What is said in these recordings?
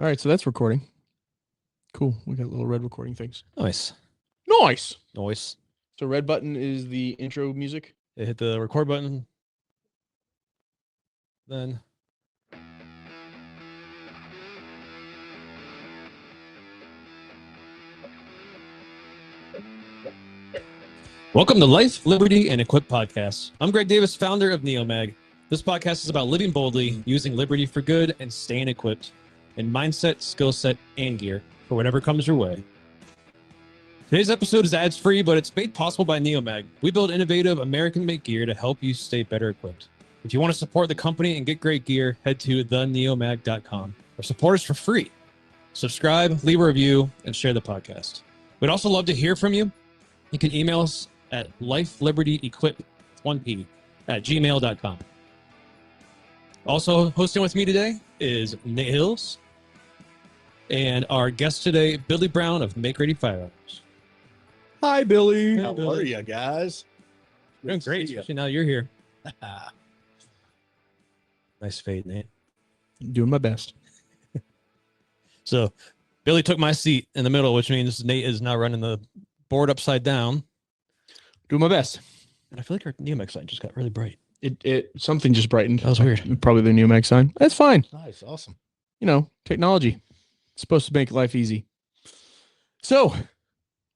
All right, so that's recording. Cool. We got little red recording things. Nice. Nice. Noise. So red button is the intro music. They hit the record button. Then. Welcome to Life, Liberty, and Equip Podcasts. I'm Greg Davis, founder of NeoMag. This podcast is about living boldly, using liberty for good, and staying equipped in mindset, skill set, and gear for whatever comes your way. Today's episode is ads-free, but it's made possible by NeoMag. We build innovative American-made gear to help you stay better equipped. If you want to support the company and get great gear, head to theneomag.com or support us for free. Subscribe, leave a review, and share the podcast. We'd also love to hear from you. You can email us at lifelibертyequip1p@gmail.com. Also hosting with me today is Nate Hills and our guest today, Billy Brown of Make Ready Firearms. Hi, Billy. How are you guys? Doing great, especially now you're here. Nice fade, Nate. Doing my best. So Billy took my seat in the middle, which means Nate is now running the board upside down. Doing my best. And I feel like our NeoMag sign just got really bright. It something just brightened. That was weird. Probably the NeoMag sign. That's fine. Nice, awesome. You know, technology. It's supposed to make life easy. So,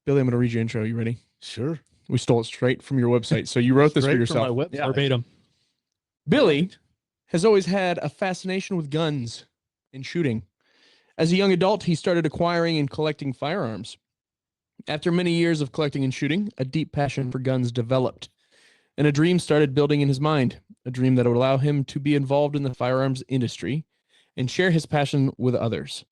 Billy, I'm going to read your intro. You ready? Sure. We stole it straight from your website. So you wrote this for yourself. My website. Verbatim. Billy has always had a fascination with guns and shooting. As a young adult, he started acquiring and collecting firearms. After many years of collecting and shooting, a deep passion for guns developed, and a dream started building in his mind, a dream that would allow him to be involved in the firearms industry and share his passion with others.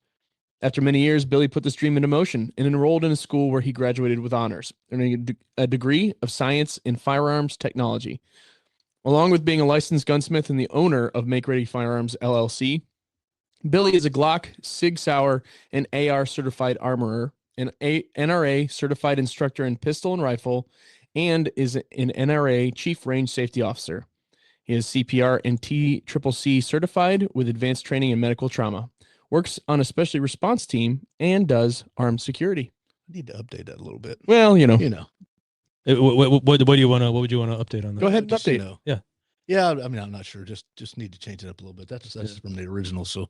After many years, Billy put this dream into motion and enrolled in a school where he graduated with honors, earning a degree of science in firearms technology. Along with being a licensed gunsmith and the owner of Make Ready Firearms, LLC, Billy is a Glock, Sig Sauer, and AR certified armorer, an NRA certified instructor in pistol and rifle, and is an NRA Chief Range Safety Officer. He is CPR and TCCC certified with advanced training in medical trauma, works on a specialty response team, and does armed security. I need to update that a little bit. Well, You know. What do you want to? What would you want to update on that? Go ahead and Just, update. Yeah. I mean, I'm not sure. Just need to change it up a little bit. That's from the original. So,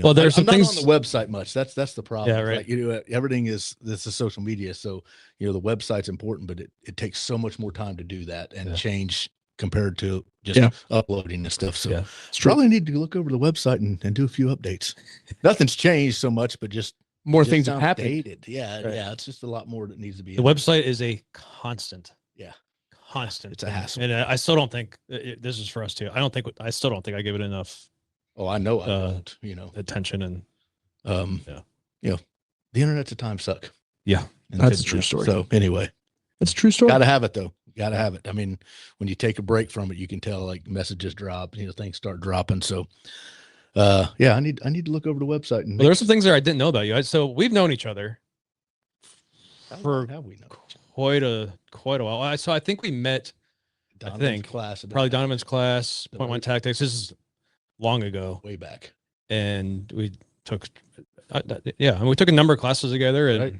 Well, there's some I'm things not on the website much. That's the problem. Yeah, right. Like, everything is social media. So, the website's important, but it takes so much more time to do that and change compared to just uploading and stuff. So probably need to look over the website and do a few updates. Nothing's changed so much, but just More things have happened. outdated. Yeah. Right. Yeah. It's just a lot more that needs to be. The website is a constant. Yeah. Constant. It's a hassle. And I still don't think this is for us too. I still don't think I give it enough Oh, I know. I don't, attention and the internet's a time suck. yeah. That's a true story. So anyway, That's a true story. gotta have it though. Gotta have it. I mean, when you take a break from it, you can tell like messages drop, things start dropping. So, I need to look over the website and Well, there's some things there I didn't know about you. So we've known each other for how we know quite a while. So I think we met Donovan's class, probably Donovan's class, Point One Tactics. This is long ago, way back. and we took and we took a number of classes together, and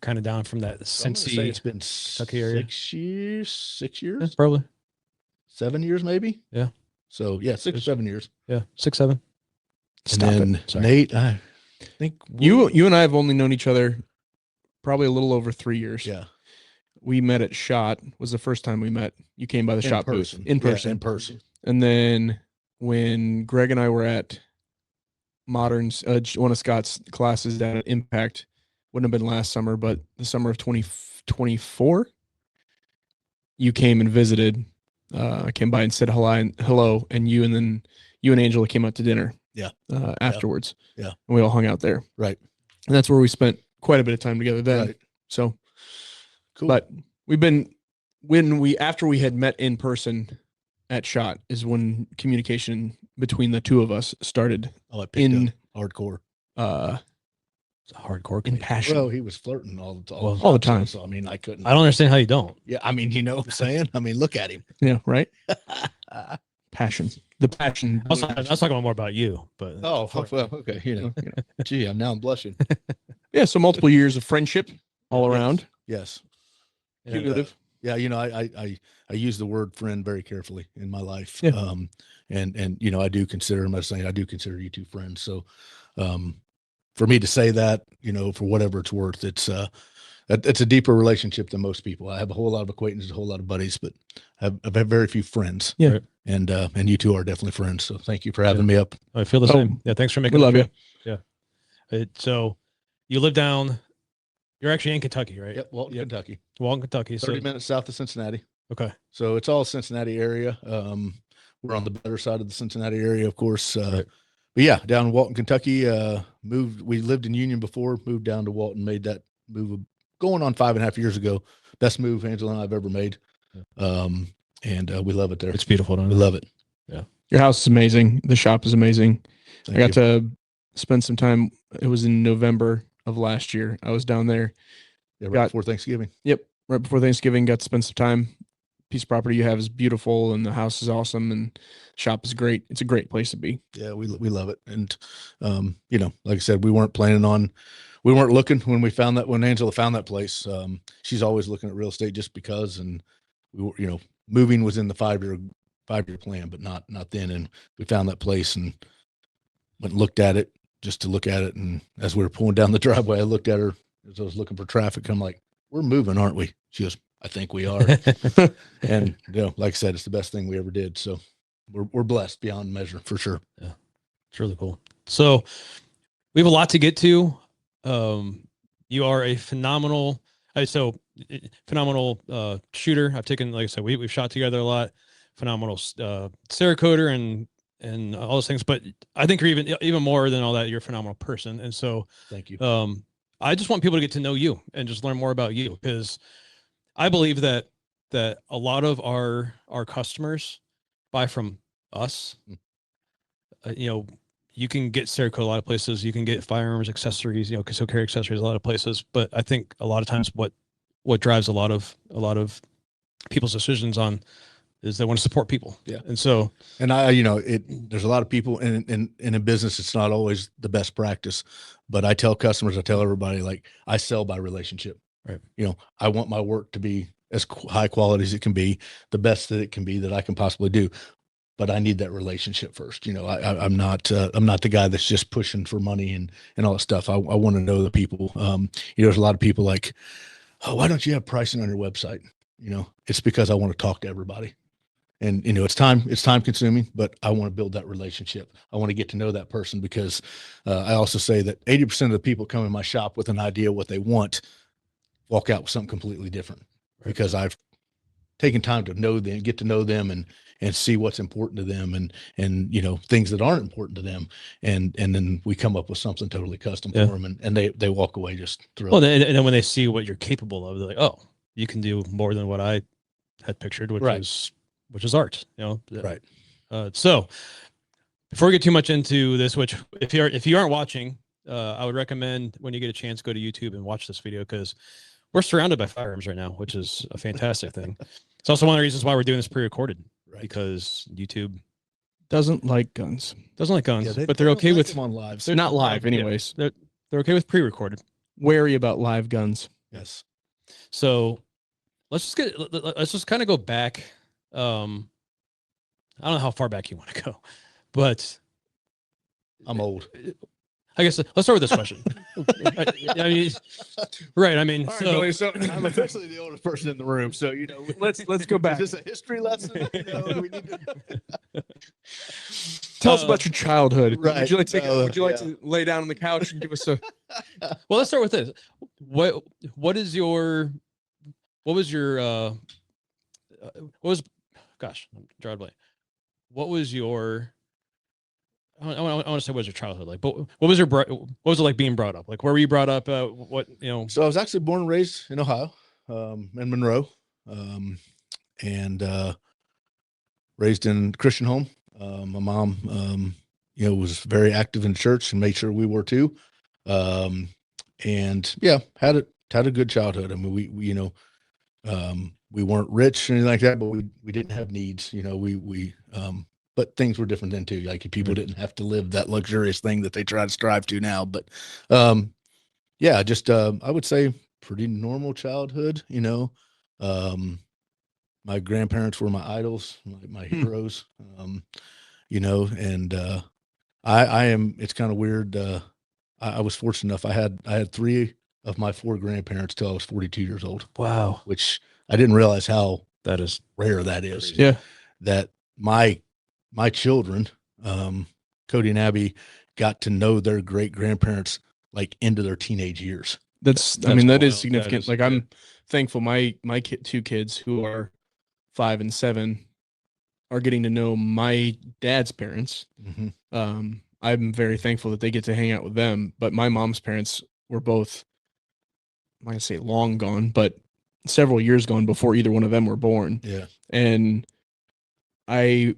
kind of down from that So I'm gonna say Cincy it's been Kentucky area. 6 years, probably 7 years, maybe. Yeah. So 6 or 7 years. 6, 7. Stop and then it. Sorry. Nate, I think You and I have only known each other probably a little over 3 years. yeah. We met at SHOT. Was the first time we met. You came by the SHOT booth in person. Yeah, in person. And then when Greg and I were at Moderns, one of Scott's classes down at Impact, wouldn't have been last summer, but the summer of 2024, you came and visited. I came by and said hello, and you and Angela came out to dinner. Yeah. Afterwards. Yeah. And we all hung out there. Right. And that's where we spent quite a bit of time together then. Right. So, Cool. but after we had met in person at SHOT is when communication between the two of us started I picked in up hardcore. It's a hardcore. in passion. Well, he was flirting all the time. So I mean, I couldn't. I don't understand how you don't. Yeah, I mean, you know what I'm saying? I mean, look at him. Yeah, right. passion. The passion. I was talking about more about you, but well, okay. Gee, now I'm blushing. Yeah. So multiple years of friendship all around. Yes. Cumulative. Yeah. I use the word friend very carefully in my life. Yeah. And I do consider, I'm not saying I do consider you two friends. So, for me to say that, for whatever it's worth, it's a deeper relationship than most people. I have a whole lot of acquaintances, a whole lot of buddies, but I've very few friends. Yeah. Right. And you two are definitely friends. So thank you for having me up. I feel the same. Yeah. Thanks for making We love you. Yeah. So you live down, you're actually in Kentucky, right? Yep. Walton, Kentucky. Walton, Kentucky. 30 minutes south of Cincinnati. Okay. So it's all Cincinnati area. We're on the better side of the Cincinnati area, of course. Right. But yeah, down in Walton, Kentucky, we lived in Union before, moved down to Walton, made that move going on 5.5 years ago. Best move Angela and I've ever made. And we love it there. It's beautiful. We love it. Yeah. Your house is amazing. The shop is amazing. Thank I got you. to spend some time. It was in November of last year. I was down there. Yeah, right before Thanksgiving. Yep. Right before Thanksgiving, got to spend some time. Piece of property you have is beautiful and the house is awesome and shop is great. It's a great place to be. Yeah, we love it. And, like I said, we weren't looking when Angela found that place. She's always looking at real estate just because, and we were, moving was in the 5-year plan, but not then. And we found that place and went and looked at it just to look at it. And as we were pulling down the driveway, I looked at her as I was looking for traffic. I'm like, we're moving, aren't we? She goes, I think we are. And like I said, it's the best thing we ever did. So we're blessed beyond measure for sure. Yeah. It's really cool. So we have a lot to get to. You are a phenomenal shooter. I've taken, like I said, we've shot together a lot. Phenomenal Cerakoter and all those things. But I think you're even more than all that. You're a phenomenal person. And so thank you. I just want people to get to know you and just learn more about you, because I believe that a lot of our customers buy from us. You can get Cerakote a lot of places. You can get firearms, accessories, concealed carry accessories a lot of places. But I think a lot of times what drives a lot of people's decisions on is they want to support people. Yeah. And so, and there's a lot of people in a business. It's not always the best practice, but I tell customers, I tell everybody, like, I sell by relationship. Right. I want my work to be as high quality as it can be, the best that it can be that I can possibly do. But I need that relationship first. I'm not the guy that's just pushing for money and all that stuff. I want to know the people. There's a lot of people like, oh, why don't you have pricing on your website? It's because I want to talk to everybody. And, it's time consuming, but I want to build that relationship. I want to get to know that person, because I also say that 80% of the people come in my shop with an idea of what they want, walk out with something completely different, because I've taken time to know them, get to know them and see what's important to them and things that aren't important to them. And then we come up with something totally custom for them, and they walk away just thrilled. Well, and then when they see what you're capable of, they're like, oh, you can do more than what I had pictured, which is art, Right. So before we get too much into this, which if you aren't watching, I would recommend when you get a chance, go to YouTube and watch this video, because we're surrounded by firearms right now, which is a fantastic thing. It's also one of the reasons why we're doing this pre-recorded, because YouTube doesn't like guns. Yeah, but they're okay with them on live. They're not live anyways. They're okay with pre-recorded. Wary about live guns. Yes. So let's just kind of go back. I don't know how far back you want to go, but I'm old. I guess let's start with this question. Right. I mean, so I'm officially the oldest person in the room. So, let's go back. Is this a history lesson? We need to... Tell us about your childhood. Right. Would you like to lay down on the couch and give us a? Well, let's start with this. What was your gosh, I'm drawing a blank. What was your I want to say, what was your childhood like? But what was it like being brought up? Like, where were you brought up? So I was actually born and raised in Ohio, in Monroe, and raised in a Christian home. My mom, was very active in church and made sure we were too. And yeah, had a good childhood. I mean, we weren't rich or anything like that, but we didn't have needs. We but things were different then too. Like people didn't have to live that luxurious thing that they try to strive to now. But yeah, just I would say pretty normal childhood, my grandparents were my idols, my heroes, and I am, it's kind of weird. I was fortunate enough. I had three of my four grandparents till I was 42 years old. Wow. Which I didn't realize how That is rare that is. Yeah. That my children, Cody and Abby, got to know their great grandparents like into their teenage years. I mean, that is wild. significant. That is, like I'm thankful my two kids who are 5 and 7 are getting to know my dad's parents. Mm-hmm. I'm very thankful that they get to hang out with them. But my mom's parents were both, I'm not gonna say long gone, but several years gone before either one of them were born. Yeah. And I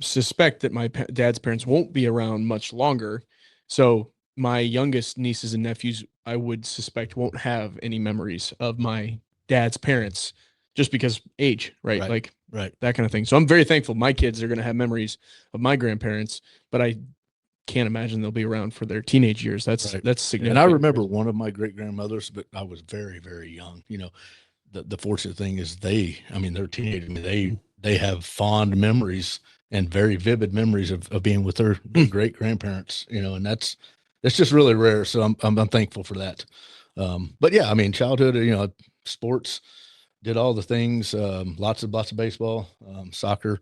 suspect that my dad's parents won't be around much longer. So my youngest nieces and nephews, I would suspect, won't have any memories of my dad's parents just because age, right? Like that kind of thing. So I'm very thankful my kids are going to have memories of my grandparents, but I can't imagine they'll be around for their teenage years. That's significant. And I remember one of my great grandmothers, but I was very, very young. The fortunate thing is they're teenagers. I mean, they have fond memories and very vivid memories of being with their great grandparents, and that's just really rare. So I'm thankful for that. But yeah, I mean, childhood, sports, did all the things, lots of baseball, soccer,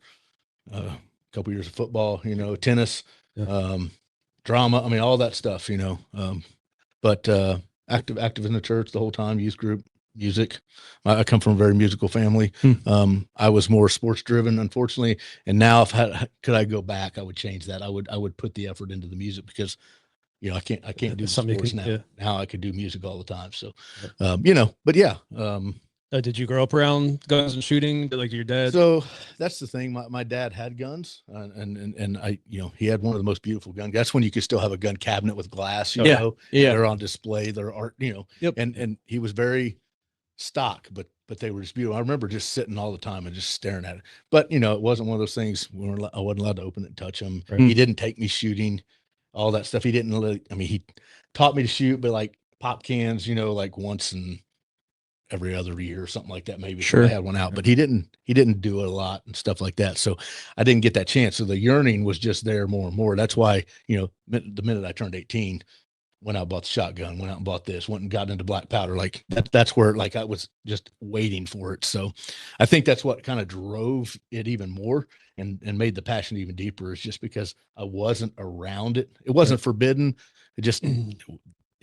a couple years of football, tennis, drama. I mean, all that stuff, but active in the church the whole time, youth group, music. I come from a very musical family. I was more sports driven, unfortunately. And now could I go back, I would change that. I would put the effort into the music because, I can't do sports now. Yeah. Now I could do music all the time. So, but yeah. Did you grow up around guns and shooting like your dad? So that's the thing. My dad had guns, and I, he had one of the most beautiful guns. That's when you could still have a gun cabinet with glass, Yeah. they're on display. They're art, Yep. and he was very stock, but they were just beautiful. I remember just sitting all the time and just staring at it. But, it wasn't one of those things where I wasn't allowed to open it and touch them. Right. He didn't take me shooting, all that stuff. He didn't he taught me to shoot, but like pop cans, like once in every other year or something like that. Maybe I had one out, but he didn't do it a lot and stuff like that. So I didn't get that chance. So the yearning was just there more and more. That's why, the minute I turned 18, went out and bought the shotgun, went out and bought this, went and got into black powder. Like that's where like I was just waiting for it. So I think that's what kind of drove it even more and made the passion even deeper, is just because I wasn't around it. It wasn't forbidden. It's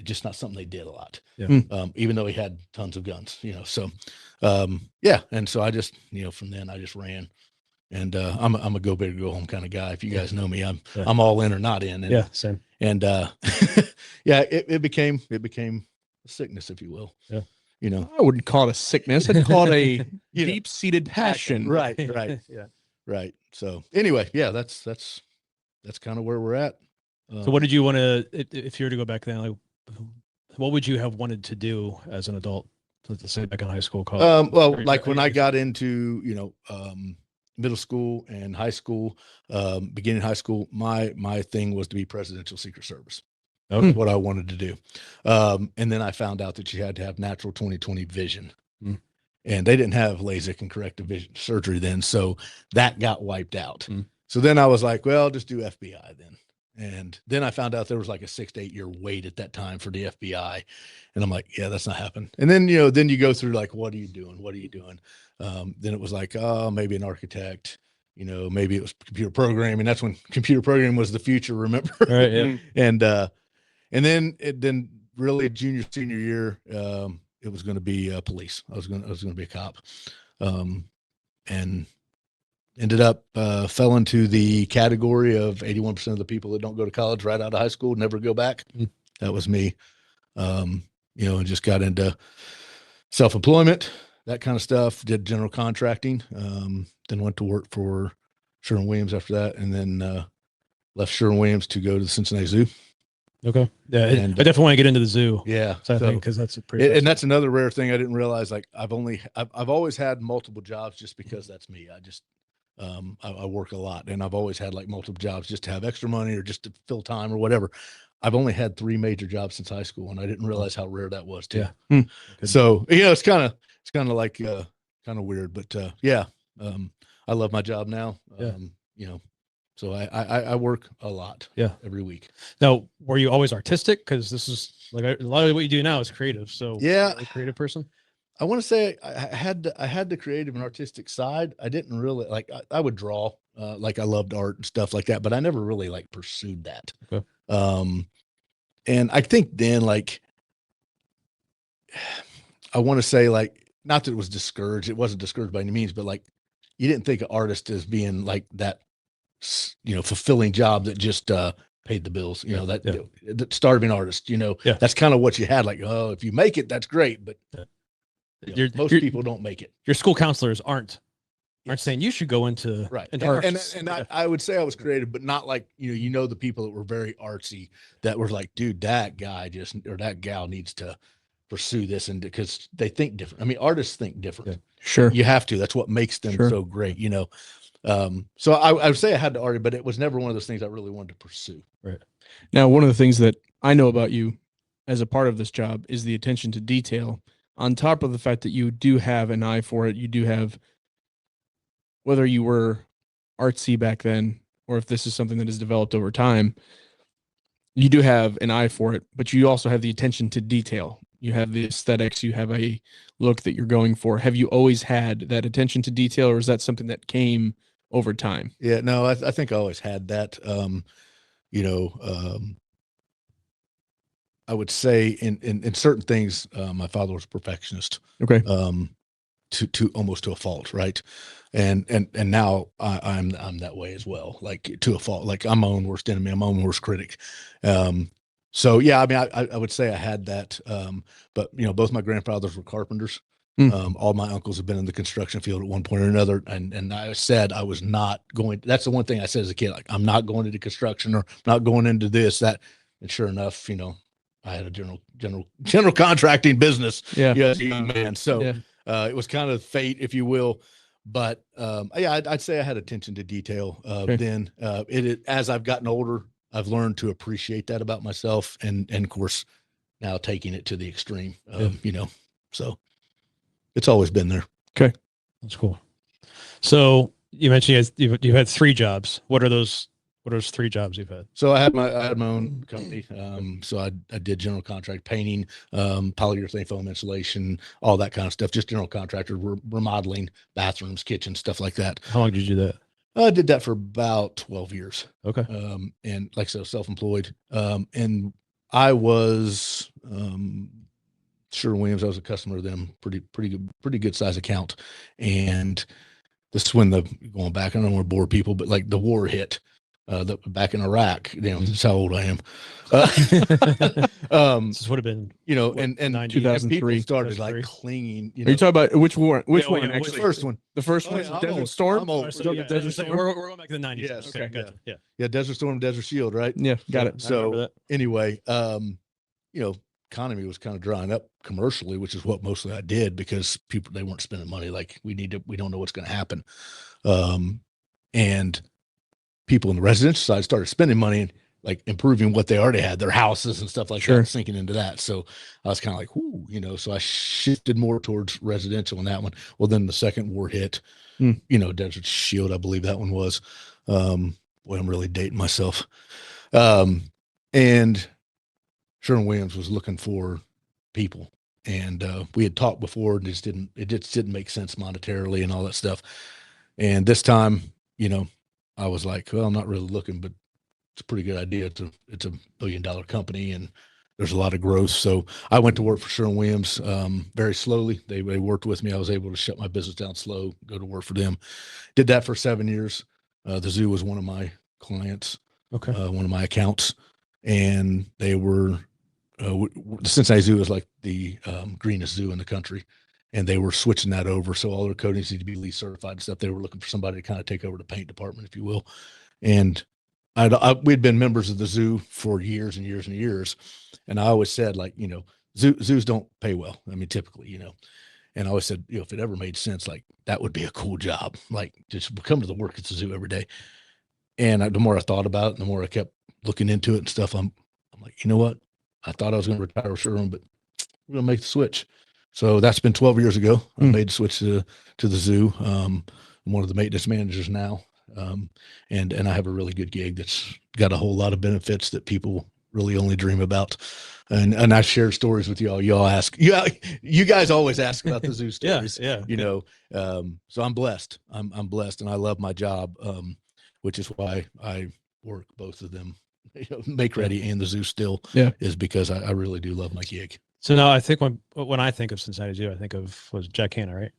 just not something they did a lot. Yeah. Even though he had tons of guns, so, yeah. And so I just, from then I just ran, and, I'm a go big or go home kind of guy. If you guys know me, I'm all in or not in. And, same. And, yeah, it became a sickness, if you will. Yeah. I wouldn't call it a sickness. I'd call it a deep seated passion. Right. Yeah. Right. So anyway, yeah, that's kind of where we're at. So what did you want to, if you were to go back then, like, what would you have wanted to do as an adult? Let's say back in high school, college. Well, like when I got into, middle school and high school, beginning high school, my thing was to be presidential Secret Service. Okay. What I wanted to do. And then I found out that you had to have natural 20/20 vision. And they didn't have LASIK and corrective vision surgery then. So that got wiped out. So then I was like, well, I'll just do FBI then. And then I found out there was like a 6 to 8 year wait at that time for the FBI. And I'm like, yeah, that's not happening. And then, then you go through like, what are you doing? What are you doing? Then it was like, oh, maybe an architect, maybe it was computer programming. That's when computer programming was the future, remember? Right. Yeah. And then really junior, senior year, it was going to be police. I was going to be a cop. And ended up, fell into the category of 81% of the people that don't go to college right out of high school, never go back. That was me. And just got into self-employment, that kind of stuff, did general contracting, then went to work for Sherwin-Williams after that. And then, left Sherwin-Williams to go to the Cincinnati Zoo. Okay. Yeah. I definitely want to get into the zoo. Yeah. So I think, cause that's a pretty, and that's another rare thing I didn't realize. Like I've always had multiple jobs just because that's me. I just, I work a lot, and I've always had like multiple jobs just to have extra money or just to fill time or whatever. I've only had 3 major jobs since high school, and I didn't realize how rare that was too. Yeah. So yeah, it's kind of like kind of weird, but yeah, I love my job now. Yeah. You know, so I work a lot. Yeah. Every week. Now, were you always artistic? Because this is like a lot of what you do now is creative. So Yeah, a creative person. I want to say I had the creative and artistic side. I didn't really like, I would draw, like I loved art and stuff like that, but I never really like pursued that. Okay. And I think then like, I want to say like, not that it was discouraged. It wasn't discouraged by any means, but like, you didn't think of artist as being like that, fulfilling job that just, paid the bills, that starving artist, that's kind of what you had. Like, oh, if you make it, that's great. But most people don't make it. Your school counselors aren't saying you should go into right. Into and I would say I was creative, but not like, the people that were very artsy that were like, dude, that guy or that gal needs to pursue this. And because they think different. I mean, artists think different. Yeah. Sure. You have to, that's what makes them so great, So I would say I had to art, but it was never one of those things I really wanted to pursue. Right. Now, one of the things that I know about you as a part of this job is the attention to detail. On top of the fact that you do have an eye for it, you do have, whether you were artsy back then or if this is something that has developed over time, you do have an eye for it, but you also have the attention to detail. You have the aesthetics, you have a look that you're going for. Have you always had that attention to detail, or is that something that came over time? Yeah, no, I think I always had that. I would say in certain things, my father was a perfectionist. Okay. To almost to a fault, right? And now I'm that way as well, like to a fault. Like I'm my own worst enemy, I'm my own worst critic. So yeah, I mean, I would say I had that. But both my grandfathers were carpenters. All my uncles have been in the construction field at one point or another. And I said I was not going. That's the one thing I said as a kid, like I'm not going into construction or not going into this, that. And sure enough, I had a general contracting business. Yeah. As a young man. So it was kind of fate, if you will. But yeah, I'd say I had attention to detail. Then as I've gotten older, I've learned to appreciate that about myself, and of course now taking it to the extreme. So it's always been there. Okay, that's cool. So you mentioned you've had 3 jobs. What are those 3 jobs you've had? So I had my own company. So I did general contract painting, polyurethane foam insulation, all that kind of stuff. Just general contractor, remodeling bathrooms, kitchens, stuff like that. How long did you do that? I did that for about 12 years. Okay. And like I said, self-employed. And I was, Sherwin-Williams, I was a customer of them, pretty good size account. And this is when going back, I don't want to bore people, but like the war hit, back in Iraq, that's how old I am. This would have been, and 2003, people started like clinging. Are you talking about which war? Which one? Actually, Actually, the first one. The first one, yeah, Desert Storm. Desert Storm. We're going back to the 90s. Yes. Okay, Yeah. gotcha. Yeah. Yeah, Desert Storm, Desert Shield, right? Yeah, got it. So anyway, economy was kind of drying up commercially, which is what mostly I did because they weren't spending money. Like we don't know what's going to happen. And people in the residential side started spending money and like improving what they already had, their houses and stuff like that, sinking into that. So I was kind of like, whoo, so I shifted more towards residential in that one. Well, then the second war hit, Desert Shield, I believe that one was. Boy, I'm really dating myself. And Sherwin-Williams was looking for people, and we had talked before, and it just didn't make sense monetarily and all that stuff. And this time, I was like, well, I'm not really looking, but it's a pretty good idea. It's a $1 billion company, and there's a lot of growth. So I went to work for Sherwin-Williams very slowly. They worked with me. I was able to shut my business down slow, go to work for them. Did that for 7 years. The zoo was one of my clients, one of my accounts, and they were the Cincinnati Zoo is like the greenest zoo in the country, and they were switching that over. So all their coatings need to be LEED certified and stuff. They were looking for somebody to kind of take over the paint department, if you will. And we'd been members of the zoo for years and years and years. And I always said, like, zoos don't pay well. I mean, typically, And I always said, if it ever made sense, like that would be a cool job. Like just come to the work at the zoo every day. And the more I thought about it, the more I kept looking into it and stuff. I'm like, you know what? I thought I was going to retire Sherman, but we're going to make the switch. So that's been 12 years ago. I made the switch to the zoo. I'm one of the maintenance managers now. And I have a really good gig that's got a whole lot of benefits that people really only dream about. And I share stories with y'all. Y'all ask, you guys always ask about the zoo stories. So I'm blessed. I'm blessed, and I love my job, which is why I work both of them, Make Ready and the zoo still. Is because I really do love my gig. So now I think when I think of Cincinnati Zoo, I think of Jack Hanna, right?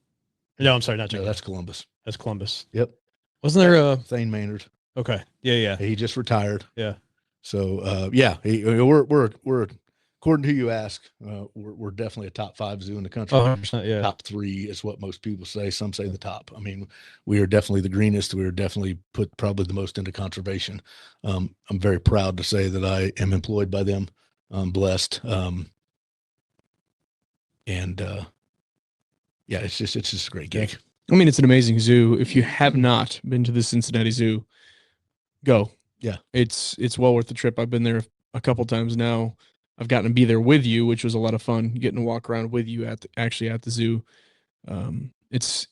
No, I'm sorry, not Jack. No, that's Columbus. That's Columbus. Yep. Wasn't there a Thane Maynard? Okay. Yeah. He just retired. Yeah. So we're according to who you ask, we're definitely a top 5 zoo in the country. 100%, yeah. Top 3 is what most people say. Some say the top. I mean, we are definitely the greenest. We are definitely put probably the most into conservation. I'm very proud to say that I am employed by them. I'm blessed. It's just a great gig. I mean, it's an amazing zoo. If you have not been to the Cincinnati Zoo, go. Yeah. It's well worth the trip. I've been there a couple times now. I've gotten to be there with you, which was a lot of fun, getting to walk around with you at the zoo. It's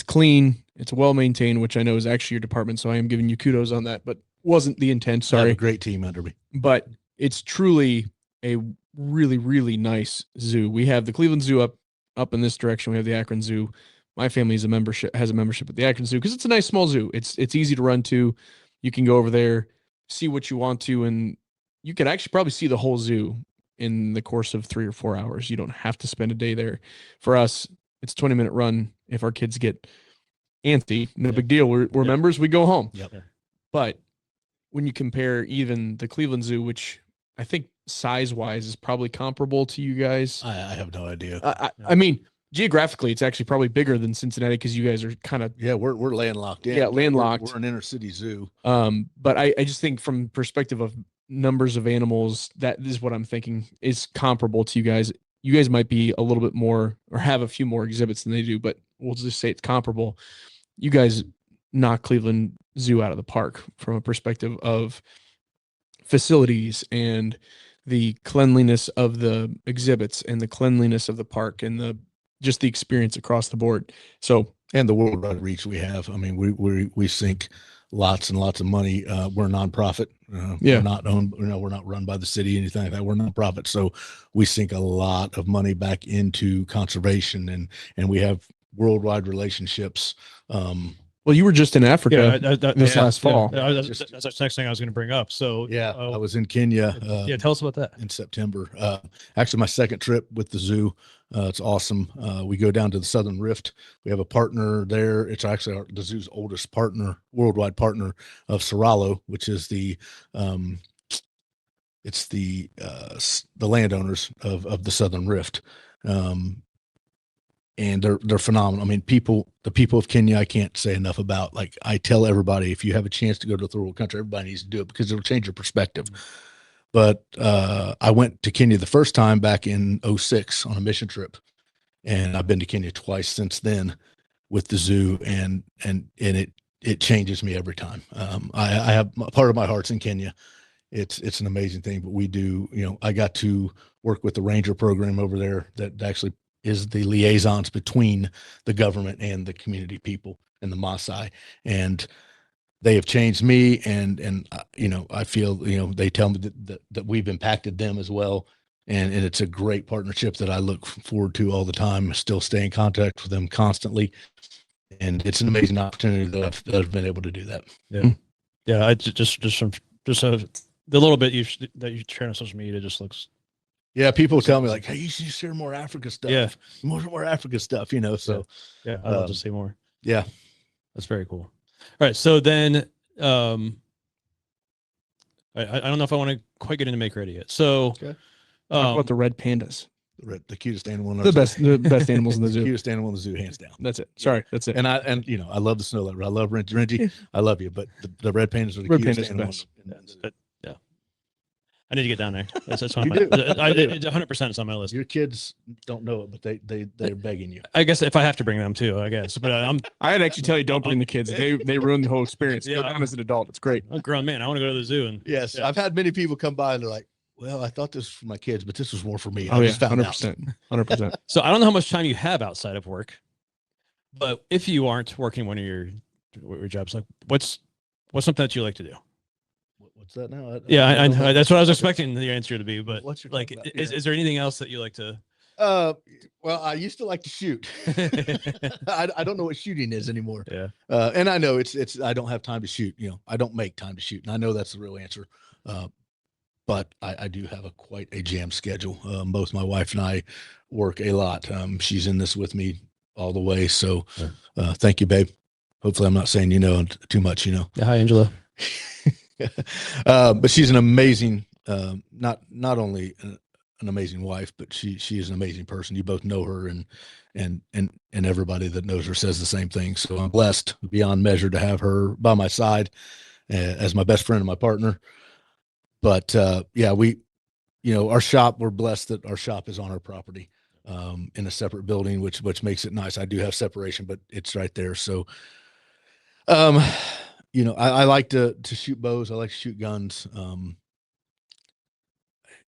clean. It's well maintained, which I know is actually your department. So I am giving you kudos on that, but wasn't the intent. Sorry. I have a great team under me. But it's truly a really, really nice zoo. We have the Cleveland Zoo up in this direction. We have the Akron Zoo. My family has a membership at the Akron Zoo because it's a nice small zoo. It's easy to run to. You can go over there, see what you want to, and you can actually probably see the whole zoo in the course of 3 or 4 hours. You don't have to spend a day there. For us, it's a 20-minute run. If our kids get antsy, no big deal. We're members, we go home. Yep. But when you compare even the Cleveland Zoo, which I think size-wise is probably comparable to you guys. I have no idea. I mean, geographically, it's actually probably bigger than Cincinnati because you guys are kind of we're landlocked in. Yeah, landlocked. We're an inner city zoo. But I just think from perspective of numbers of animals, that is what I'm thinking is comparable to you guys. You guys might be a little bit more or have a few more exhibits than they do, but we'll just say it's comparable. You guys knock Cleveland Zoo out of the park from a perspective of facilities and the cleanliness of the exhibits and the cleanliness of the park and the experience across the board. So, and the worldwide reach we have. I mean, we sink lots and lots of money. We're a nonprofit. We're not owned, we're not run by the city, anything like that. We're a nonprofit. So we sink a lot of money back into conservation and we have worldwide relationships. Well, you were just in Africa this last fall. That's the next thing I was going to bring up. So I was in Kenya. Tell us about that. In September. Actually, my second trip with the zoo. It's awesome. We go down to the Southern Rift. We have a partner there. It's actually the zoo's oldest partner, worldwide partner of Cerakote, which is the landowners of the Southern Rift. And they're phenomenal. I mean, the people of Kenya, I can't say enough about. Like, I tell everybody, if you have a chance to go to a third world country, everybody needs to do it because it'll change your perspective. But I went to Kenya the first time back in 2006 on a mission trip, and I've been to Kenya twice since then with the zoo, and it changes me every time. I have part of my heart's in Kenya. It's an amazing thing, but we do. I got to work with the ranger program over there that actually is the liaisons between the government and the community people and the Maasai, and they have changed me. And I feel, they tell me that we've impacted them as well. And it's a great partnership that I look forward to all the time. I still stay in contact with them constantly. And it's an amazing opportunity that I've been able to do that. Yeah. Yeah. I just the little bit that you share on social media just looks. Yeah, people tell me like, "Hey, you should share more Africa stuff." Yeah, more Africa stuff. So yeah, I'd love to see more. Yeah, that's very cool. All right, so then I don't know if I want to quite get into Make Ready yet. So, talk about the red pandas. The cutest animal in the best animals in the zoo. Cutest animal in the zoo, hands down. That's it. Sorry, that's it. And I love the snow leopard. I love Renji. I love you, but the red pandas are the cutest animals. Yeah. I need to get down there. That's You one do. of my, 100% is on my list. Your kids don't know it, but they're begging you. I guess if I have to bring them too, I guess. But I'd actually tell you don't bring the kids. They ruin the whole experience. Go down as an adult. It's great. I'm a grown man. I want to go to the zoo. And Yes, I've had many people come by and they're like, "Well, I thought this was for my kids, but this was more for me." Oh I yeah, just found 100%, 100%. So I don't know how much time you have outside of work, but if you aren't working one of your jobs, like what's something that you like to do? What's that now? I know. That's what I was expecting the answer to be. But What's your like, is there anything else that you like to? Well, I used to like to shoot. I don't know what shooting is anymore. Yeah. And I know it's I don't have time to shoot. I don't make time to shoot, and I know that's the real answer. But I do have quite a jam schedule. Both my wife and I work a lot. She's in this with me all the way. So, thank you, babe. Hopefully, I'm not saying too much. Yeah, hi, Angela. But she's an amazing, not only an amazing wife, but she is an amazing person. You both know her, and everybody that knows her says the same thing. So I'm blessed beyond measure to have her by my side as my best friend and my partner. But yeah, our shop, we're blessed that our shop is on our property in a separate building, which makes it nice. I do have separation, but it's right there. So, I like to shoot bows. I like to shoot guns.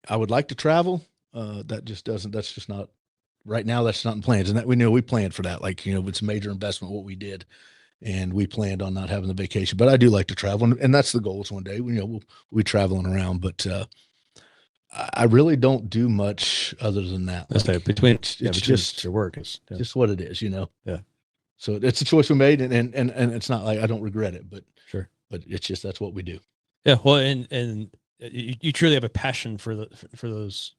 I would like to travel. That's just not right now. That's not in plans. And that we planned for that. Like, it's a major investment, what we did. And we planned on not having the vacation, but I do like to travel. And that's the goal is one day, we'll be traveling around, but I really don't do much other than that. That's like, between it's just your work. Just what it is, Yeah. So it's a choice we made, and it's not like I don't regret it, but sure. But it's just that's what we do. Yeah. Well, and you truly have a passion for those,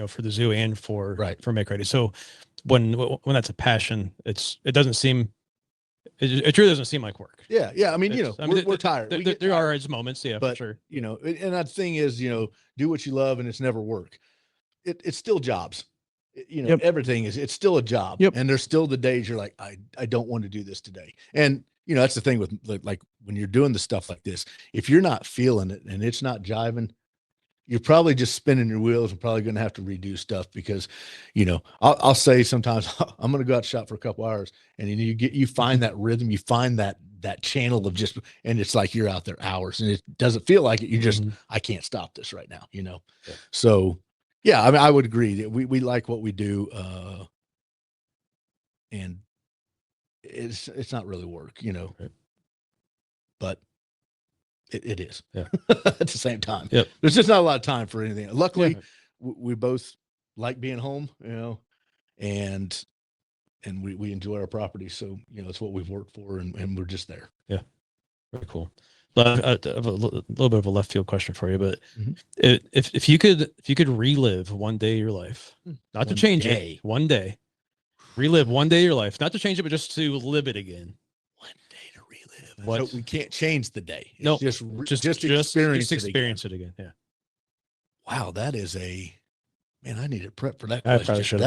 for the zoo and for Make Ready. So when that's a passion, it doesn't seem. It truly doesn't seem like work. Yeah. I mean, we're tired. There are its moments, yeah, but, for sure. And that thing is, do what you love, and it's never work. It's still jobs. Everything it's still a job. Yep. And there's still the days you're like, I don't want to do this today. And that's the thing with like when you're doing the stuff like this, if you're not feeling it and it's not jiving, you're probably just spinning your wheels and probably going to have to redo stuff because, I'll say sometimes I'm going to go out shop for a couple hours, and you find that rhythm, you find that channel of and it's like you're out there hours, and it doesn't feel like it. You just, I can't stop this right now, Yeah. So yeah, I mean, I would agree that we like what we do. And it's not really work, Right. But it is. Yeah. At the same time. Yep. There's just not a lot of time for anything. Luckily, we both like being home, and we enjoy our property. So, it's what we've worked for, and we're just there. Yeah. Very cool. I have a little bit of a left field question for you, but if you could relive one day of your life, not to change it, one day, relive one day of your life, not to change it, but just to live it again. One day to relive. What? So we can't change the day. No, just experience it again. Yeah. Wow, that is man. I need to prep for that I question. probably should.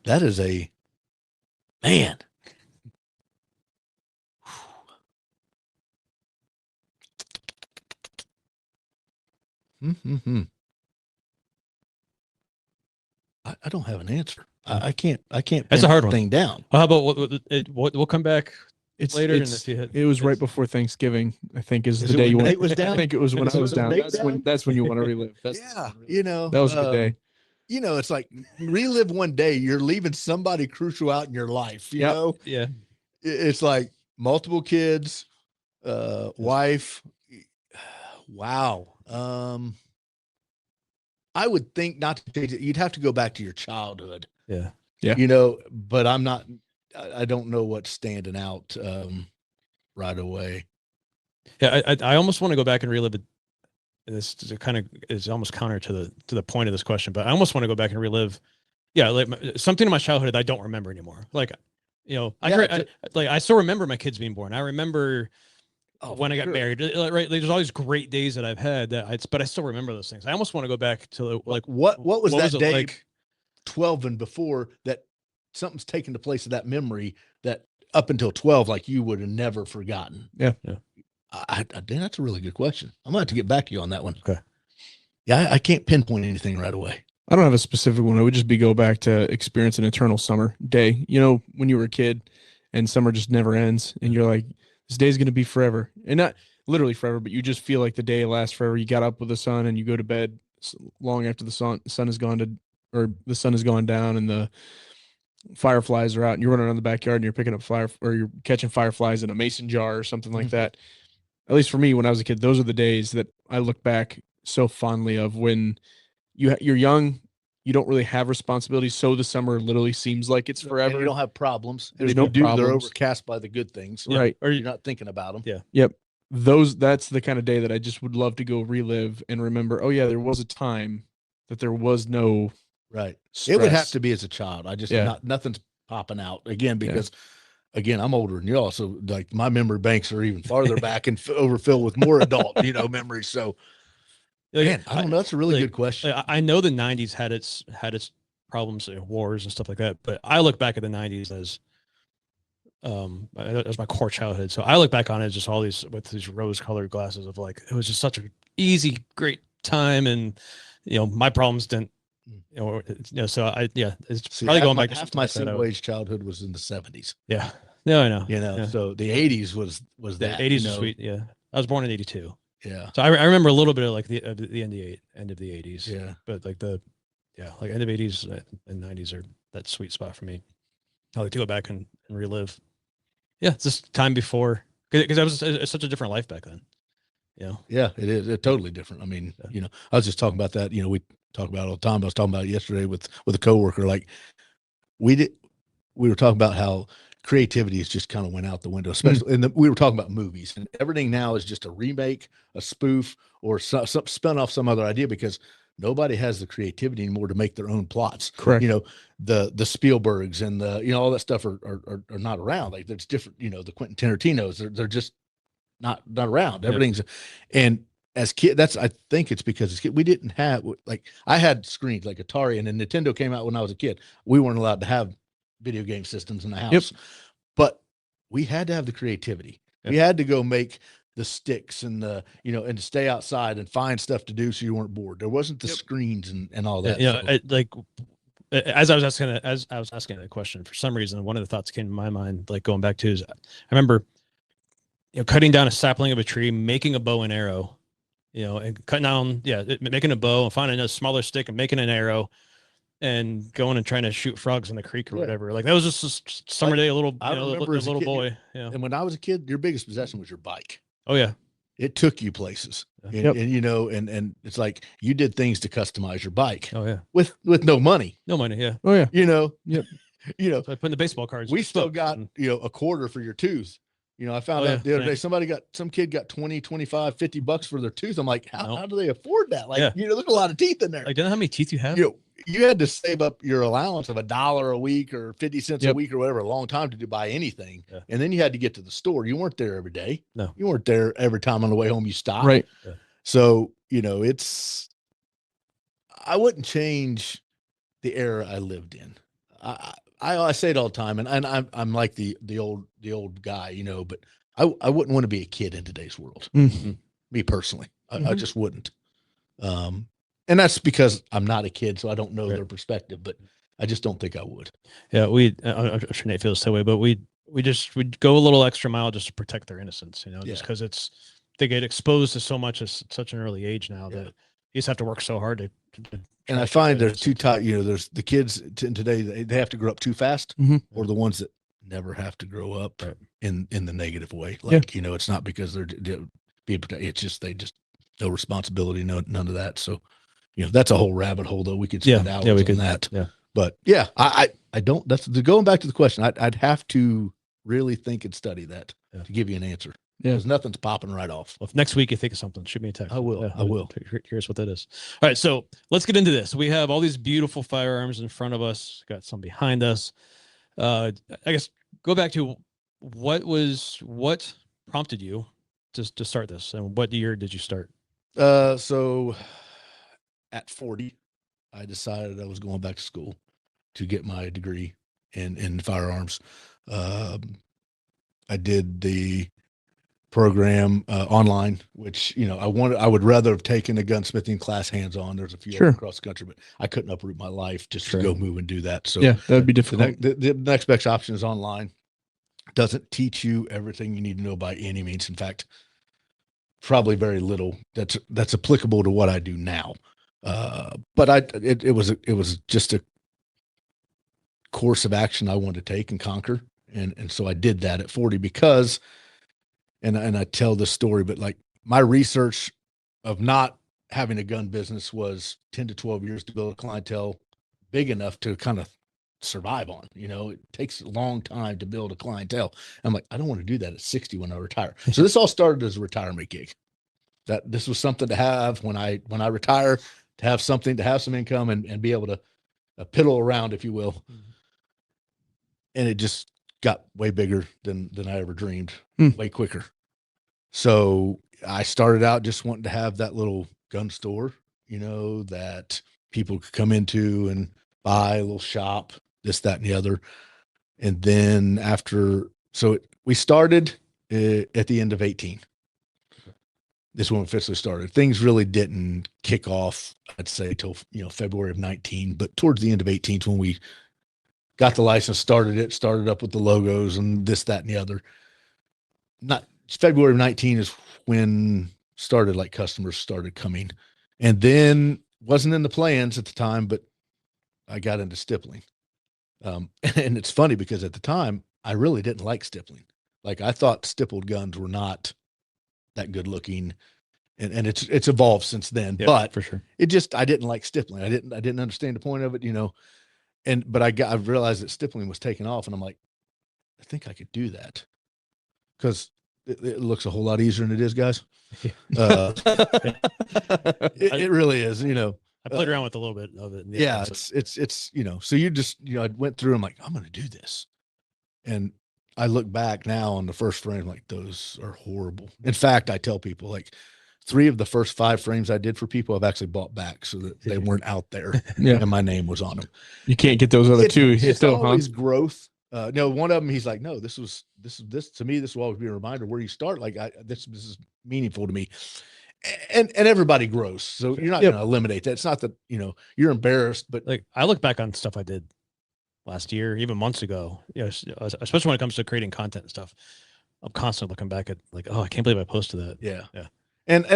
That is a man. I don't have an answer. I can't. That's a hard thing down. Well, how about we'll come back later. It was right before Thanksgiving. I think is the day you want. It was down. I think it was when I was down. That's when you want to relive. Yeah, that was a good day. It's like relive one day. You're leaving somebody crucial out in your life. You know. Yeah. It's like multiple kids, wife. Wow. I would think not to change it. You'd have to go back to your childhood. Yeah. But I don't know what's standing out right away. Yeah. I almost want to go back and relive it. This is almost counter to the point of this question, but I almost want to go back and relive. Yeah. Like something in my childhood I don't remember anymore. Like, I still remember my kids being born. I remember when I got married, right? There's all these great days that I've had but I still remember those things. I almost want to go back to like, what was that day, like 12 and before, that something's taken the place of that memory that up until 12, like you would have never forgotten. Yeah. That's a really good question. I'm going to have to get back to you on that one. Okay. Yeah, I can't pinpoint anything right away. I don't have a specific one. It would just be go back to experience an eternal summer day. You know, when you were a kid and summer just never ends and you're like, this day's going to be forever. And not literally forever, but you just feel like the day lasts forever. You got up with the sun and you go to bed long after the sun has gone to, or the sun has gone down and the fireflies are out and you're running around the backyard and you're picking up fire or you're catching fireflies in a mason jar or something like that. At least for me, when I was a kid, those are the days that I look back so fondly of when you're young, you don't really have responsibilities, so the summer literally seems like it's forever. And you don't have problems. There's If no you do, they're problems. overcast by the good things, Right. Or you're not thinking about them. Yeah. Yep. That's the kind of day that I just would love to go relive and remember, oh yeah, there was a time that there was no Right. stress. It would have to be as a child. I just Yeah. nothing's popping out again because again, I'm older than y'all, so like my memory banks are even farther back and overfilled with more adult, memories. So, man, I don't know. That's a really good question. I know the '90s had its problems, wars and stuff like that, but I look back at the '90s as my core childhood. So I look back on it as just all these with these rose-colored glasses of like it was just such an easy, great time, and my problems didn't. So it's probably going back. Half my single-age childhood was in the '70s. Yeah, no, I know. Yeah. So the '80s was that. The '80s was sweet. Yeah, I was born in '82. Yeah. So I remember a little bit of like the end of the '80s. Yeah. But like like end of '80s and '90s are that sweet spot for me. I like to go back and relive. Yeah, it's this time before because I was such a different life back then. Yeah, it is. It's totally different. I mean, I was just talking about that. We talk about it all the time. I was talking about it yesterday with a coworker. Like we were talking about how creativity has just kind of went out the window, especially we were talking about movies, and everything now is just a remake, a spoof, or some spun off some other idea because nobody has the creativity anymore to make their own plots. Correct. The Spielbergs and the all that stuff are not around. Like there's different, the Quentin Tarantinos, they're just not around. Everything's and as kid, I think it's because as kid, we didn't have like I had screens like Atari and then Nintendo came out when I was a kid. We weren't allowed to have video game systems in the house, but we had to have the creativity. We had to go make the sticks and the and to stay outside and find stuff to do so you weren't bored. There wasn't the screens and all that. Like as I was asking that question, for some reason one of the thoughts came to my mind, like going back to is I remember cutting down a sapling of a tree, making a bow and arrow, and cutting down making a bow and finding a smaller stick and making an arrow and going and trying to shoot frogs in the creek or whatever. Like that was just a summer day, a little boy. Yeah. And when I was a kid, your biggest possession was your bike. Oh yeah. It took you places. And it's like you did things to customize your bike. Oh yeah. With no money. No money. Yeah. Oh yeah. So I put in the baseball cards. We still got, a quarter for your tooth. I found out the other day, some kid got 20, 25, $50 for their tooth. I'm like, how do they afford that? Like, there's a lot of teeth in there. Like, do you know how many teeth you have? You had to save up your allowance of $1 a week or 50 cents a week or whatever, a long time to buy anything. Yeah. And then you had to get to the store. You weren't there every day. No, you weren't there every time on the way home you stopped. Right. Yeah. So, I wouldn't change the era I lived in. I say it all the time, and I'm like the old guy, but I wouldn't want to be a kid in today's world. Mm-hmm. Me personally, I just wouldn't. And that's because I'm not a kid, so I don't know their perspective, but I just don't think I would. Yeah, I'm sure Nate feels that way, but we'd go a little extra mile just to protect their innocence, just because they get exposed to so much at such an early age now that you just have to work so hard to and I find there's two types, there's the kids in today, they have to grow up too fast, or the ones that never have to grow up in the negative way. Like, it's not because they're being protected. It's just, no responsibility, none of that. So, that's a whole rabbit hole though. We could spend hours on that. Yeah. But I don't, that's going back to the question. I'd have to really think and study that to give you an answer. Yeah. Because nothing's popping right off. Well, if next week you think of something, shoot me a text. I will. I will. Here's what that is. All right. So let's get into this. We have all these beautiful firearms in front of us, got some behind us. I guess go back to what prompted you to start this, and what year did you start? So at 40, I decided I was going back to school to get my degree in firearms. I did the program online, which, I would rather have taken a gunsmithing class hands-on. There's a few of them across the country, but I couldn't uproot my life just to go move and do that. So yeah, that would be difficult. The next best option is online. Doesn't teach you everything you need to know by any means. In fact, probably very little that's applicable to what I do now. But it was just a course of action I wanted to take and conquer. And so I did that at 40 because, and I tell this story, but like my research of not having a gun business was 10 to 12 years to build a clientele big enough to kind of survive on. It takes a long time to build a clientele. I'm like, I don't want to do that at 60 when I retire. So this all started as a retirement gig. That this was something to have when I retire, to have something, to have some income and be able to piddle around, if you will. Mm-hmm. And it just got way bigger than I ever dreamed, way quicker. So I started out just wanting to have that little gun store, that people could come into and buy, a little shop, this, that, and the other. And then we started at the end of 18. This one officially started. Things really didn't kick off, I'd say, till February of 19. But towards the end of 18 when we got the license, started up with the logos and this, that, and the other. Not February of 19 is when customers started coming, and then wasn't in the plans at the time, but I got into stippling. And it's funny because at the time I really didn't like stippling. Like I thought stippled guns were not that good looking, and it's evolved since then. Yep, but for sure, I didn't like stippling. I didn't understand the point of it, but I realized that stippling was taking off, and I'm like, I think I could do that because it looks a whole lot easier than it is, guys. It really is, I played around with a little bit of it. Yeah, it's so you just, I went through, I'm like, I'm going to do this. And I look back now on the first frame, like those are horrible. In fact, I tell people like 3 of the first 5 frames I did for people, I've actually bought back so that they weren't out there and my name was on them. You can't get those other 2. It's still always growth. No, one of them, he's like, no, this to me, this will always be a reminder where you start. Like this is meaningful to me. And everybody grows. So you're not going to eliminate that. It's not that, you're embarrassed, but like I look back on stuff I did last year, even months ago, especially when it comes to creating content and stuff, I'm constantly looking back at like, oh, I can't believe I posted that. Yeah. Yeah. And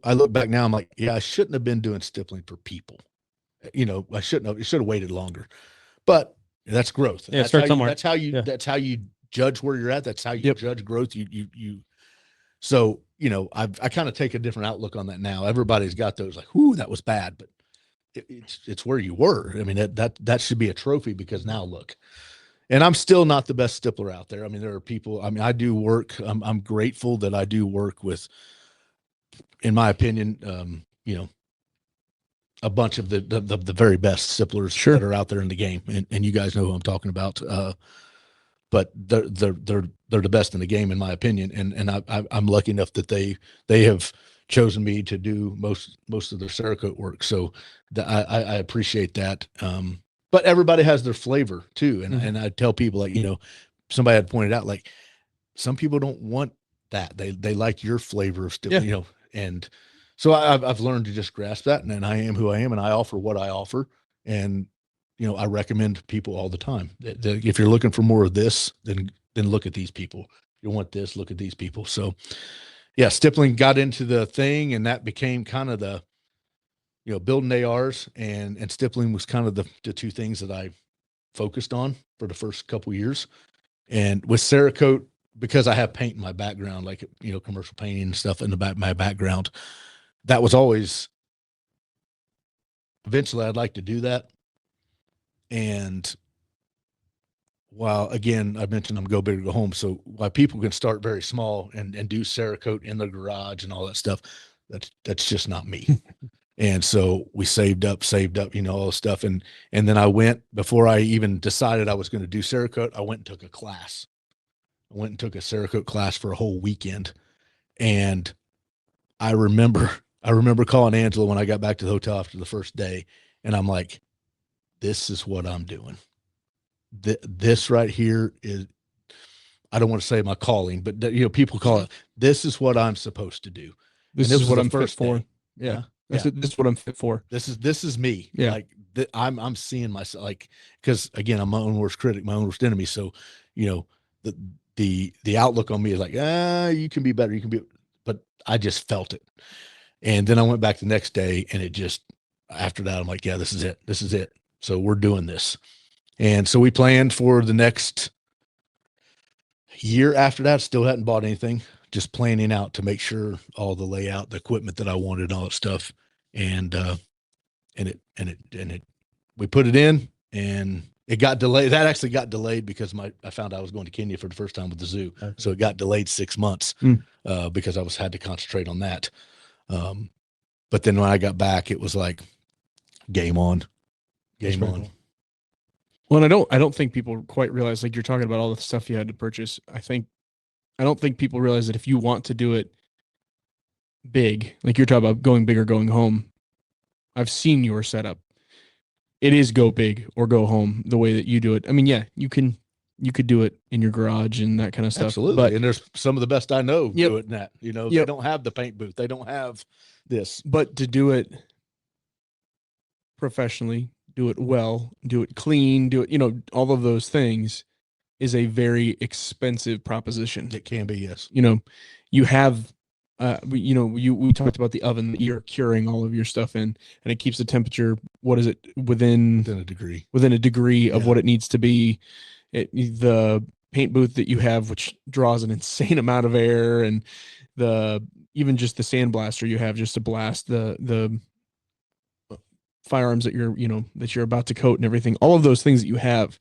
I look back now, I'm like, yeah, I shouldn't have been doing stippling for people. I shouldn't have, it should have waited longer, but that's growth. Yeah. Start somewhere. That's how you judge where you're at. That's how you judge growth. So, I kind of take a different outlook on that now. Everybody's got those like, whoo, that was bad, but it's where you were. I mean, that should be a trophy because now look, and I'm still not the best stippler out there. I mean, there are people, I do work. I'm grateful that I do work with, in my opinion, a bunch of the very best stipplers that are out there in the game. And you guys know who I'm talking about. But they're the best in the game, in my opinion. And I'm lucky enough that they have chosen me to do most of their Cerakote work. So I appreciate that. But everybody has their flavor too. And I tell people like, somebody had pointed out, like some people don't want that. They like your flavor of stippling, and so I've learned to just grasp that, and I am who I am, and I offer what I offer. And, I recommend people all the time that if you're looking for more of this, then look at these people. If you want this, look at these people. So yeah, stippling got into the thing, and that became kind of the, building ARs and stippling was kind of the 2 things that I focused on for the first couple of years. And with Cerakote, because I have paint in my background, like, commercial painting and stuff in my background, that was always, eventually I'd like to do that. And while, again, I mentioned I'm go big or go home. So while people can start very small and do Cerakote in the garage and all that stuff, that's just not me. And so we saved up, all this stuff. And then I went, before I even decided I was going to do Cerakote, I went and took a class. I went and took a Cerakote class for a whole weekend. And I remember calling Angela when I got back to the hotel after the first day. And I'm like, this is what I'm doing. This right here is, I don't want to say my calling, but people call it, this is what I'm supposed to do. This is what I'm fit for. Day. Yeah. This is what I'm fit for. This is me. Yeah. Like I'm seeing myself, like, because again, I'm my own worst critic, my own worst enemy. So, the outlook on me is like, you can be better. You can be, but I just felt it. And then I went back the next day, and it just, after that, I'm like, yeah, this is it. This is it. So we're doing this. And so we planned for the next year after that. Still hadn't bought anything, just planning out to make sure all the layout, the equipment that I wanted, all that stuff. And we put it in, and it got delayed. That actually got delayed because I found I was going to Kenya for the first time with the zoo. Okay. So it got delayed 6 months because I had to concentrate on that. But then when I got back, it was like game on. Cool. Well, and I don't think people quite realize, like, you're talking about all the stuff you had to purchase. I don't think people realize that if you want to do it big, like you're talking about going big or going home, I've seen your setup. It is go big or go home the way that you do it. I mean, yeah, you could do it in your garage and that kind of stuff. Absolutely. But, and there's some of the best I know Yep. do it in that. They Yep. don't have the paint booth. They don't have this. but to do it professionally, do it well, do it clean, do it, all of those things is a very expensive proposition. It can be, yes. You have, we talked about the oven that you're curing all of your stuff in, and it keeps the temperature, what is it, within Within a degree. of Yeah. what it needs to be. The paint booth that you have, which draws an insane amount of air, and even just the sandblaster you have just to blast the firearms that you're about to coat and everything. All of those things that you have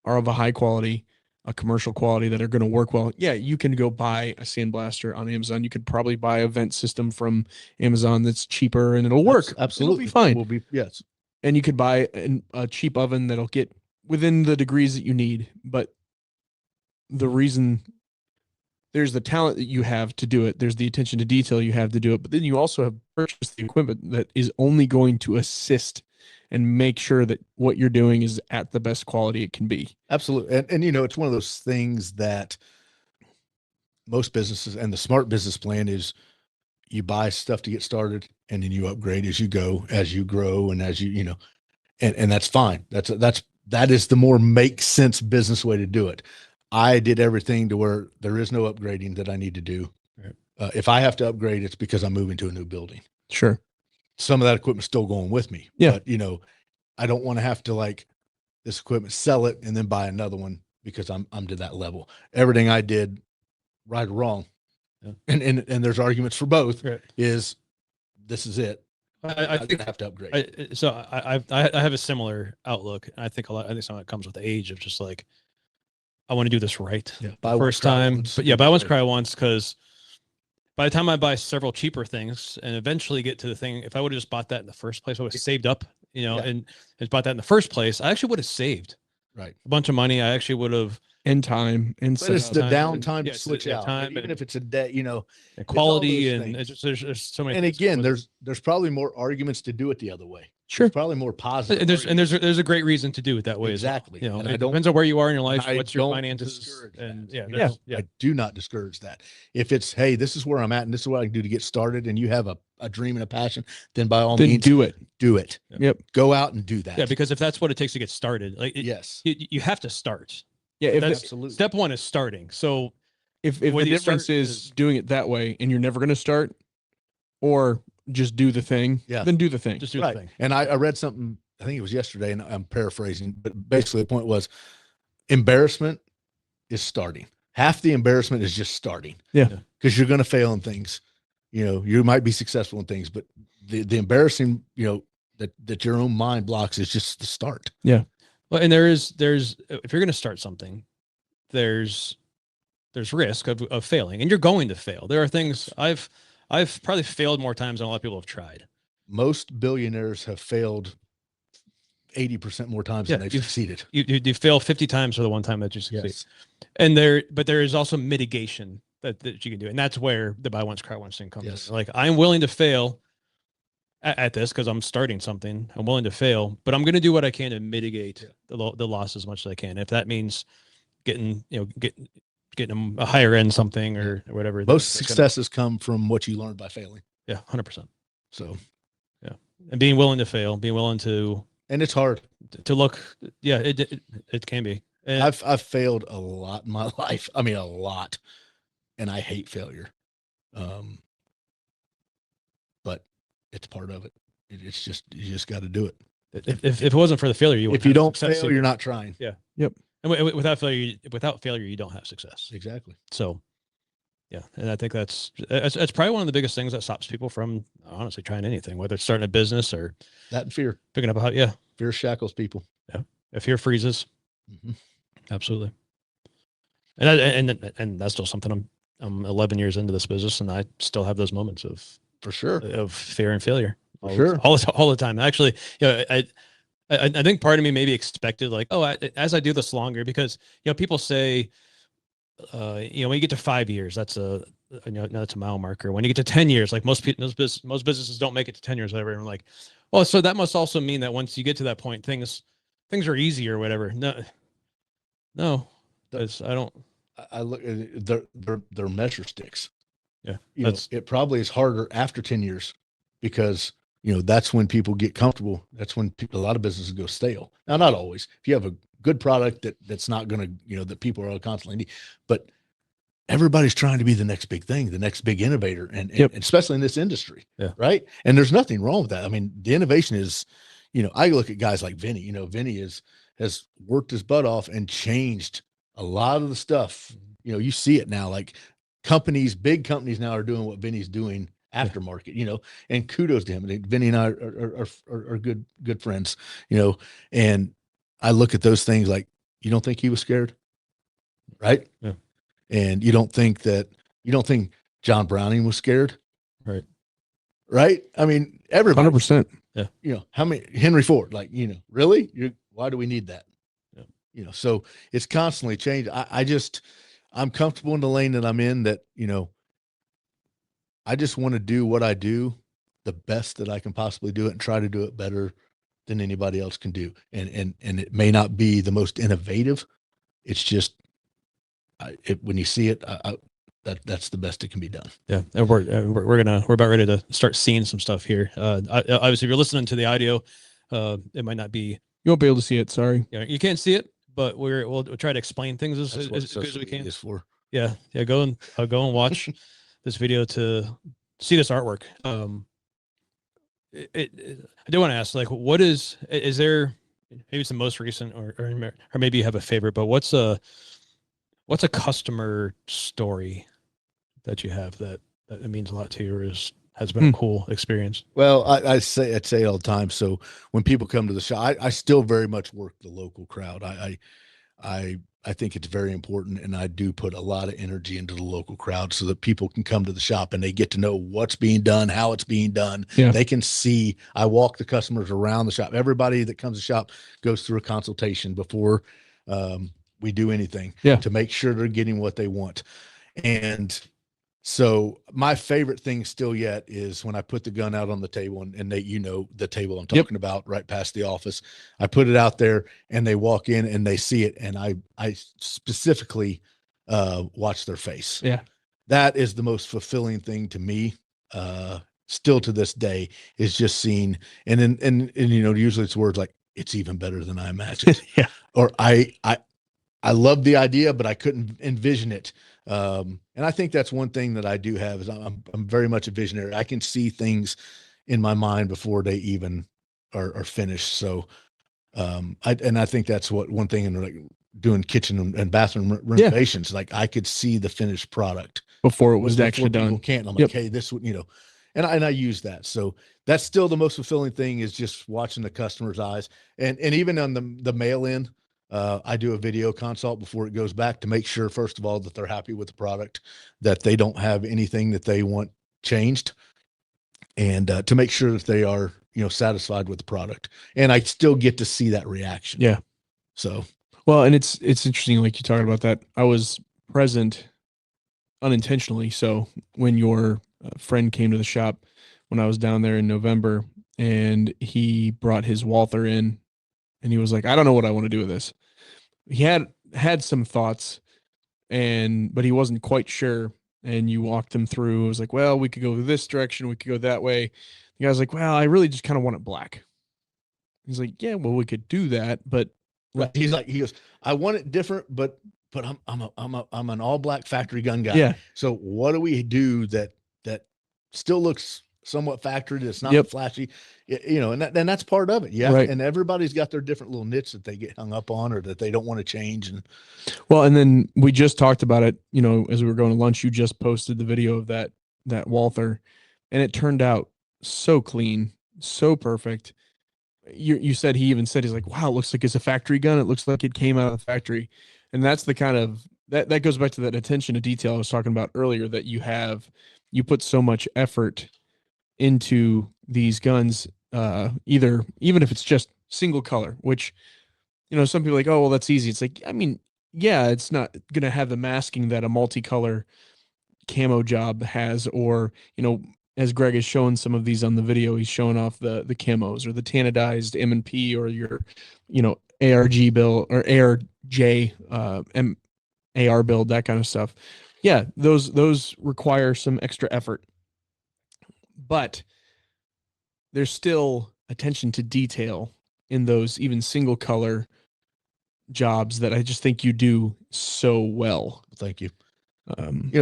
are of a high quality, a commercial quality that are going to work well. Yeah, you can go buy a sandblaster on Amazon. You could probably buy a vent system from Amazon that's cheaper, and it'll work. Absolutely. It'll be fine. Will be, yes. And you could buy a cheap oven that'll get within the degrees that you need. But the reason, there's the talent that you have to do it, there's the attention to detail you have to do it, but then you also have purchased the equipment that is only going to assist and make sure that what you're doing is at the best quality it can be. Absolutely. And it's one of those things that most businesses, and the smart business plan is, you buy stuff to get started, and then you upgrade as you go, as you grow, and as and that's fine. That is the more make sense business way to do it. I did everything to where there is no upgrading that I need to do. Right. If I have to upgrade, it's because I'm moving to a new building. Sure. Some of that equipment's still going with me. Yeah. But I don't want to have to this equipment, sell it, and then buy another one because I'm to that level. Everything I did, right or wrong, and there's arguments for both. Right. Is this is it? I think have to upgrade. I have a similar outlook. I think some of it comes with age of just like, I want to do this right. Yeah. The first time, buy once, cry once, because by the time I buy several cheaper things and eventually get to the thing, if I would have just bought that in the first place, I would have saved up, and bought that in the first place, I actually would have saved Right. a bunch of money. I actually would have, And time. And But it's the time, downtime yeah, to switch out. time, Even and if it's a day, quality, those and things. it's just, there's so many. and things again, with- there's probably more arguments to do it the other way. Sure. There's probably more positive. and there's a great reason to do it that way. Exactly. As well. And It I don't- depends on where you are in your life, I what's your don't finances, discourage and that. yeah. I do not discourage that. If it's, hey, this is where I'm at, and this is what I can do to get started, and you have a dream and a passion, then by all then means, do it. do it. Yep. Go out and do that. Yeah, because if that's what it takes to get started, yes, you have to start. Yeah. If That's- absolutely. Step one is starting. So if whether the you difference start is doing it that way and you're never going to start, or just do the thing, Yeah. then do the thing. just do Right. the thing. And I read something, I think it was yesterday, and I'm paraphrasing, but basically the point was, embarrassment is starting. Half the embarrassment is just starting. Yeah. Because you're going to fail in things. You might be successful in things, but the embarrassing, that your own mind blocks is just the start. Well, and there's if you're going to start something, there's risk of failing, and you're going to fail. There are things I've probably failed more times than a lot of people have tried. Most billionaires have failed 80% more times than they've you've- succeeded. You fail 50 times for the one time that you succeed. Yes. And but there is also mitigation that you can do. And that's where the buy once, cry once thing comes Yes. in. Like, I'm willing to fail at this because I'm starting something. I'm willing to fail, but I'm going to do what I can to mitigate the loss as much as I can. If that means getting getting a higher end something or whatever. Most successes come from what you learn by failing. Yeah, 100%. So, yeah, and being willing to fail, being willing to, and it's hard to look. Yeah, it can be. And I've failed a lot in my life. I mean, a lot, and I hate failure. But it's part of it. It's just, you just got to do it. If it wasn't for the failure, if you don't fail, you're not trying. Yeah. Yep. And without failure, you don't have success. Exactly. So, yeah, and I think that's probably one of the biggest things that stops people from honestly trying anything, whether it's starting a business or that and fear. Picking up a house. Yeah, fear shackles people. Yeah, if fear freezes, absolutely. And that's still something. I'm 11 years into this business, and I still have those moments of for sure of fear and failure. Sure, all the time. Actually, I think part of me maybe expected like, as I do this longer, because people say, when you get to 5 years, that's that's a mile marker. When you get to 10 years, like most businesses don't make it to 10 years, whatever. And I'm like, well, so that must also mean that once you get to that point, things are easy or whatever. No, because I don't. I look at their measure sticks. Yeah, it probably is harder after 10 years because that's when people get comfortable. That's when a lot of businesses go stale. Now, not always. If you have a good product that's not going to, that people are constantly need, but everybody's trying to be the next big thing, the next big innovator, and especially in this industry. Yeah. Right. And there's nothing wrong with that. I mean, the innovation is, I look at guys like Vinny. Vinny has worked his butt off and changed a lot of the stuff. You see it now, like big companies now are doing what Vinny's doing aftermarket, and kudos to him. Vinny and I are good friends, and I look at those things like, you don't think he was scared, right? Yeah. And you don't think John Browning was scared, right? I mean, everybody, 100%. Yeah. How many Henry Ford, like, really? Why do we need that? Yeah. So it's constantly changed. I'm comfortable in the lane that I'm in, that, I just want to do what I do the best that I can possibly do it and try to do it better than anybody else can do. And it may not be the most innovative. It's just, when you see it, that's the best it can be done. Yeah. And we're about ready to start seeing some stuff here. Obviously if you're listening to the audio, it might not be, you won't be able to see it. Sorry. Yeah. You can't see it, but we'll try to explain things as good as we can. For. Yeah. Go and watch this video to see this artwork. I do want to ask, like, what is there, maybe it's the most recent or maybe you have a favorite, but what's a customer story that you have that it means a lot to you or has been a cool experience? Well, I'd say it all the time. So when people come to the shop, I still very much work the local crowd. I think it's very important, and I do put a lot of energy into the local crowd so that people can come to the shop and they get to know what's being done, how it's being done. Yeah. They can see. I walk the customers around the shop. Everybody that comes to the shop goes through a consultation before we do anything to make sure they're getting what they want. And so my favorite thing still yet is when I put the gun out on the table, and they, the table I'm talking about, right past the office. I put it out there and they walk in and they see it. And I specifically watch their face. Yeah. That is the most fulfilling thing to me. Still to this day, is just seeing, and usually it's words like, it's even better than I imagined. Yeah. Or I love the idea, but I couldn't envision it. And I think that's one thing that I do have is I'm very much a visionary. I can see things in my mind before they even are finished. So, I think that's one thing in like doing kitchen and bathroom renovations, like I could see the finished product before it was actually done. Can't. I'm like, hey, this would, and I use that. So that's still the most fulfilling thing, is just watching the customer's eyes. And even on the mail in, I do a video consult before it goes back to make sure, first of all, that they're happy with the product, that they don't have anything that they want changed, and to make sure that they are, satisfied with the product. And I still get to see that reaction. Yeah. So, well, and it's interesting, like you talking about that. I was present unintentionally. So when your friend came to the shop when I was down there in November, and he brought his Walther in, and he was like, I don't know what I want to do with this. He had some thoughts, but he wasn't quite sure. And you walked him through. It was like, well, we could go this direction, we could go that way. The guy's like, well, I really just kind of want it black. He's like, yeah, well, we could do that, but right. He goes, I want it different, but I'm an all black factory gun guy. Yeah. So what do we do that still looks somewhat factory? That's not flashy, and that's part of it. Yeah. Right. And everybody's got their different little niche that they get hung up on or that they don't want to change. And then we just talked about it, as we were going to lunch, you just posted the video of that Walther, and it turned out so clean, so perfect. You said, he even said, he's like, wow, it looks like it's a factory gun. It looks like it came out of the factory. And that's the kind of, that goes back to that attention to detail I was talking about earlier, that you put so much effort into these guns, even if it's just single color, which, some people are like, oh, well, that's easy. It's like, I mean, yeah, it's not going to have the masking that a multicolor camo job has, or, as Graig has shown some of these on the video, he's showing off the camos or the tannadized M&P or your, ARG build or ARJ, AR build, that kind of stuff. Yeah, those require some extra effort, but there's still attention to detail in those even single color jobs that I just think you do so well. Thank you.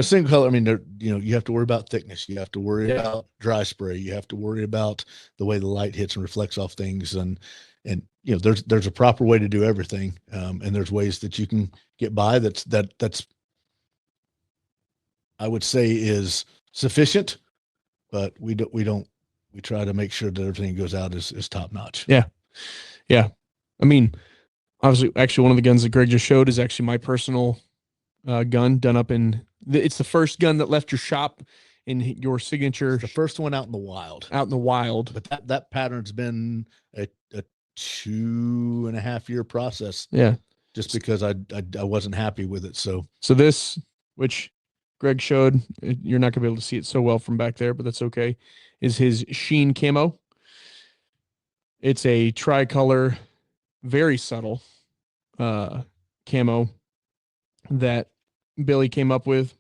Single color, I mean, you have to worry about thickness. You have to worry about dry spray. You have to worry about the way the light hits and reflects off things. And there's a proper way to do everything. And there's ways that you can get by. That's I would say is sufficient, but we try to make sure that everything goes out is top notch. Yeah. Yeah. I mean, obviously, actually one of the guns that Graig just showed is actually my personal gun done up it's the first gun that left your shop in your signature. It's the first one out in the wild. But that pattern's been a 2.5 year process. Yeah. Just because I wasn't happy with it. So this, which Graig showed, you're not gonna be able to see it so well from back there, but that's okay, is his sheen camo. It's a tricolor, very subtle camo that Billy came up with.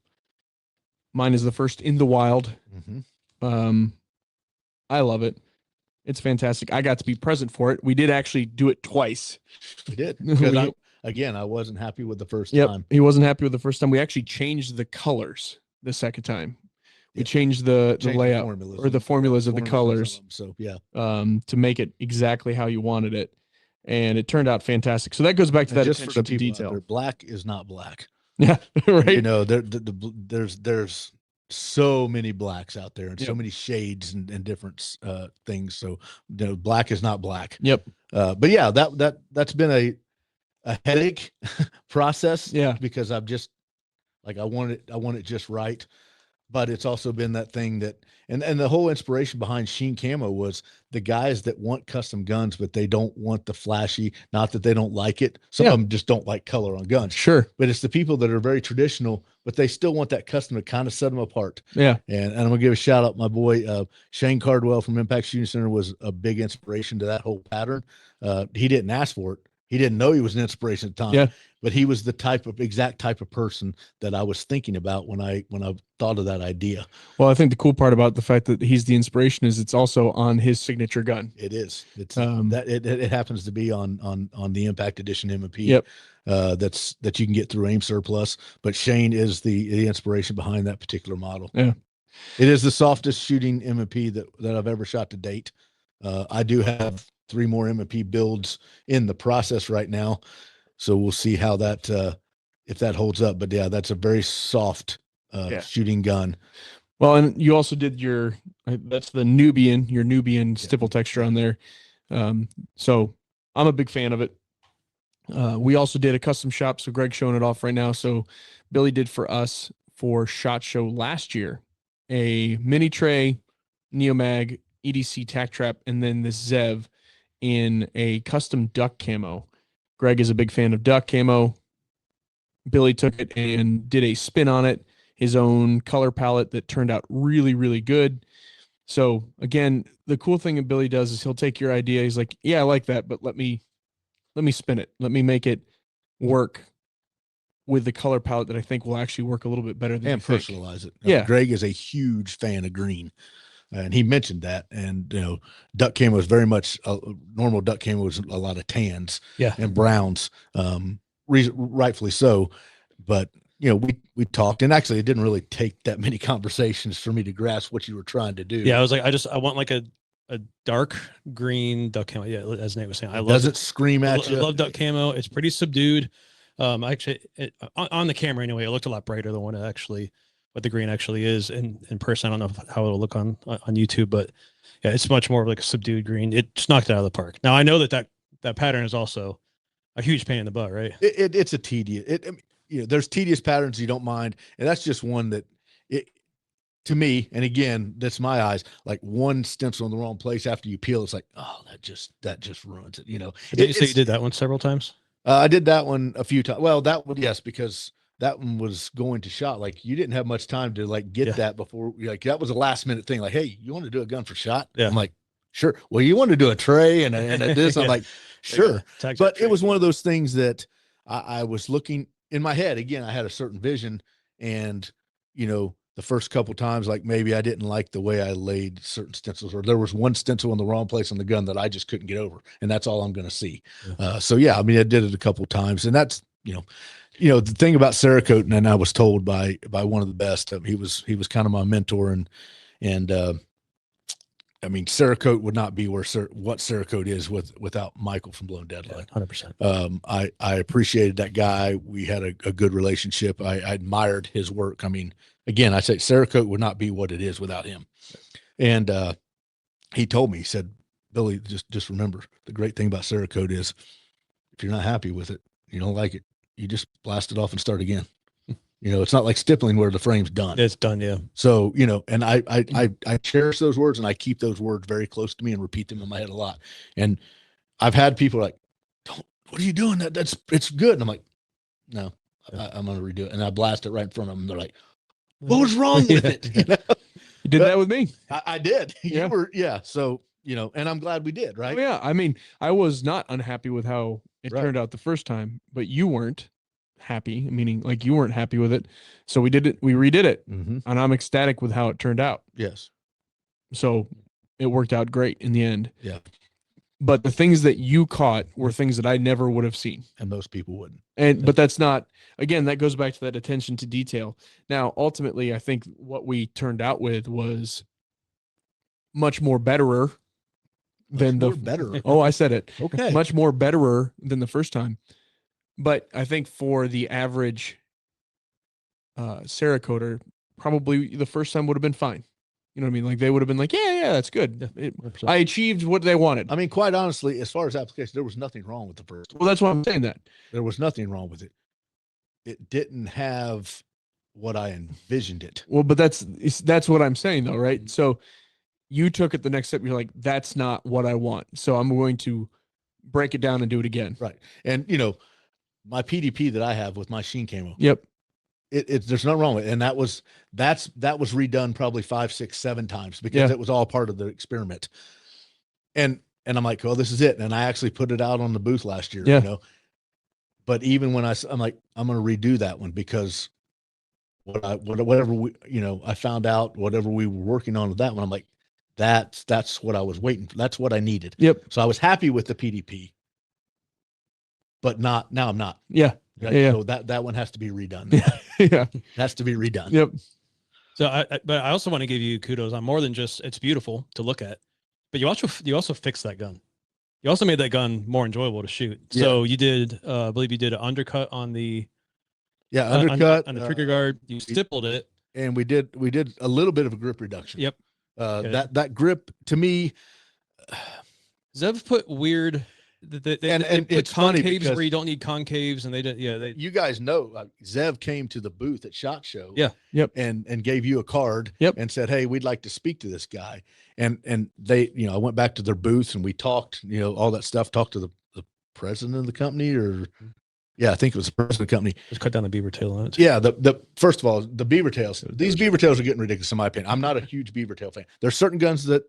Mine is the first in the wild. Mm-hmm. I love it. It's fantastic. I got to be present for it. We did actually do it twice. We did. Because I wasn't happy with the first time. He wasn't happy with the first time. We actually changed the colors the second time. We changed the layout or the formulas of the colors. So yeah. To make it exactly how you wanted it. And it turned out fantastic. So that goes back to that attention to detail. Black is not black. Yeah, right. There's so many blacks out there and so many shades and different things. So black is not black. Yep. But yeah, that's been a headache process. Yeah. Because I've just I want it just right. But it's also been that thing that, and the whole inspiration behind Sheen Camo was the guys that want custom guns, but they don't want the flashy, not that they don't like it. Some of them just don't like color on guns. Sure. But it's the people that are very traditional, but they still want that custom to kind of set them apart. Yeah. And I'm going to give a shout out. My boy, Shane Cardwell from Impact Shooting Center was a big inspiration to that whole pattern. He didn't ask for it. He didn't know he was an inspiration at the time. Yeah. But he was the exact type of person that I was thinking about when I thought of that idea. Well, I think the cool part about the fact that he's the inspiration is it's also on his signature gun. It is. It's it happens to be on the Impact Edition M&P. Yep. That you can get through AIM Surplus. But Shane is the inspiration behind that particular model. Yeah. It is the softest shooting M&P that I've ever shot to date. I do have 3 more M&P builds in the process right now. So we'll see how that, if that holds up, but yeah, that's a very soft, shooting gun. Well, and you also did that's your Nubian stipple texture on there. So I'm a big fan of it. We also did a custom shop. So Graig's showing it off right now. So Billy did for us for SHOT Show last year, a mini tray, Neomag, EDC tack trap, and then this Zev in a custom duck camo. Graig is a big fan of duck camo. Billy took it and did a spin on it, his own color palette that turned out really, really good. So again, the cool thing that Billy does is he'll take your idea. He's like, yeah, I like that, but let me spin it. Let me make it work with the color palette that I think will actually work a little bit better than and you think. personalize it. Yeah. Graig is a huge fan of green, and he mentioned that. And duck camo was very much normal. Duck camo was a lot of tans, and browns, rightfully so. But we talked, and actually, it didn't really take that many conversations for me to grasp what you were trying to do. Yeah, I was like, I want like a dark green duck camo. Yeah, as Nate was saying, I love doesn't scream at you. I love duck camo. It's pretty subdued. Actually, on the camera anyway, it looked a lot brighter than what the green actually is in person. I don't know how it'll look on YouTube, but yeah, it's much more like a subdued green. It just knocked it out of the park. Now I know that pattern is also a huge pain in the butt, right? It's a tedious. There's tedious patterns you don't mind, and that's just one that to me, and again, that's my eyes, like one stencil in the wrong place after you peel, it's like, oh, that just ruins it. Did you say you did that one several times? I did that one a few times. Well, that one, yes, because that one was going to shot. Like, you didn't have much time to like get that before. Like, that was a last minute thing. Like, hey, you want to do a gun for shot? Yeah. I'm like, sure. Well, you want to do a tray and a this? I'm like, sure. But it was one of those things that I was looking in my head. Again, I had a certain vision, and the first couple times, like maybe I didn't like the way I laid certain stencils, or there was one stencil in the wrong place on the gun that I just couldn't get over, and that's all I'm going to see. So yeah, I mean, I did it a couple times, and that's the thing about Cerakote, and I was told by one of the best. He was kind of my mentor, and I mean, Cerakote would not be what Cerakote is without Michael from Blown Deadline. 100%. I appreciated that guy. We had a good relationship. I admired his work. I mean, again, I say Cerakote would not be what it is without him. And he told me, he said, Billy, just remember, the great thing about Cerakote is if you're not happy with it, you don't like it, you just blast it off and start again. It's not like stippling where the frame's done. It's done, yeah. So, and I cherish those words, and I keep those words very close to me and repeat them in my head a lot. And I've had people like, what are you doing? It's good. And I'm like, no, I'm going to redo it. And I blast it right in front of them. They're like, what was wrong with it? You did that with me. I did. Yeah. So, and I'm glad we did, right? Oh, yeah. I mean, I was not unhappy with how it turned out the first time, but you weren't happy, meaning like you weren't happy with it. So we redid it, and I'm ecstatic with how it turned out. Yes. So it worked out great in the end. Yeah. But the things that you caught were things that I never would have seen. And most people wouldn't. But that's not, again, that goes back to that attention to detail. Now, ultimately, I think what we turned out with was much more betterer than better. Oh, I said it. Okay. Much more betterer than the first time. But I think for the average Cerakoter, probably the first time would have been fine. You know what I mean? Like, they would have been like, yeah, that's good. I achieved what they wanted. I mean, quite honestly, as far as application, there was nothing wrong with the first. Well, that's why I'm saying that. There was nothing wrong with it. It didn't have what I envisioned it. Well, but that's what I'm saying, though, right? So you took it the next step. You're like, that's not what I want. So I'm going to break it down and do it again. Right. And, my PDP that I have with my sheen camo. Yep. There's nothing wrong with it. And that was redone probably 5, 6, 7 times because it was all part of the experiment. And I'm like, well, this is it. And I actually put it out on the booth last year, but even when I'm like, I'm going to redo that one because whatever we, I found out whatever we were working on with that one, I'm like, that's what I was waiting for. That's what I needed. Yep. So I was happy with the PDP, but now I'm not. Yeah. Right? Yeah. So that one has to be redone. Yeah. Has to be redone. Yep. So but I also want to give you kudos on more than just it's beautiful to look at, but you also fixed that gun. You also made that gun more enjoyable to shoot. So you did, I believe you did an undercut on the undercut on the trigger guard. You stippled it, and we did a little bit of a grip reduction. Yep. That grip to me, Zev put weird. They it's concaves funny because where you don't need concaves, and they did. Yeah, you guys know Zev came to the booth at SHOT Show. Yeah, yep, and gave you a card. Yep, and said, hey, we'd like to speak to this guy. And they, I went back to their booth and we talked, all that stuff. Talked to the president of the company, or I think it was the president of the company. Just cut down the beaver tail on it. Yeah, the first of all, the beaver tails. These beaver tails are getting ridiculous in my opinion. I'm not a huge beaver tail fan. There's certain guns that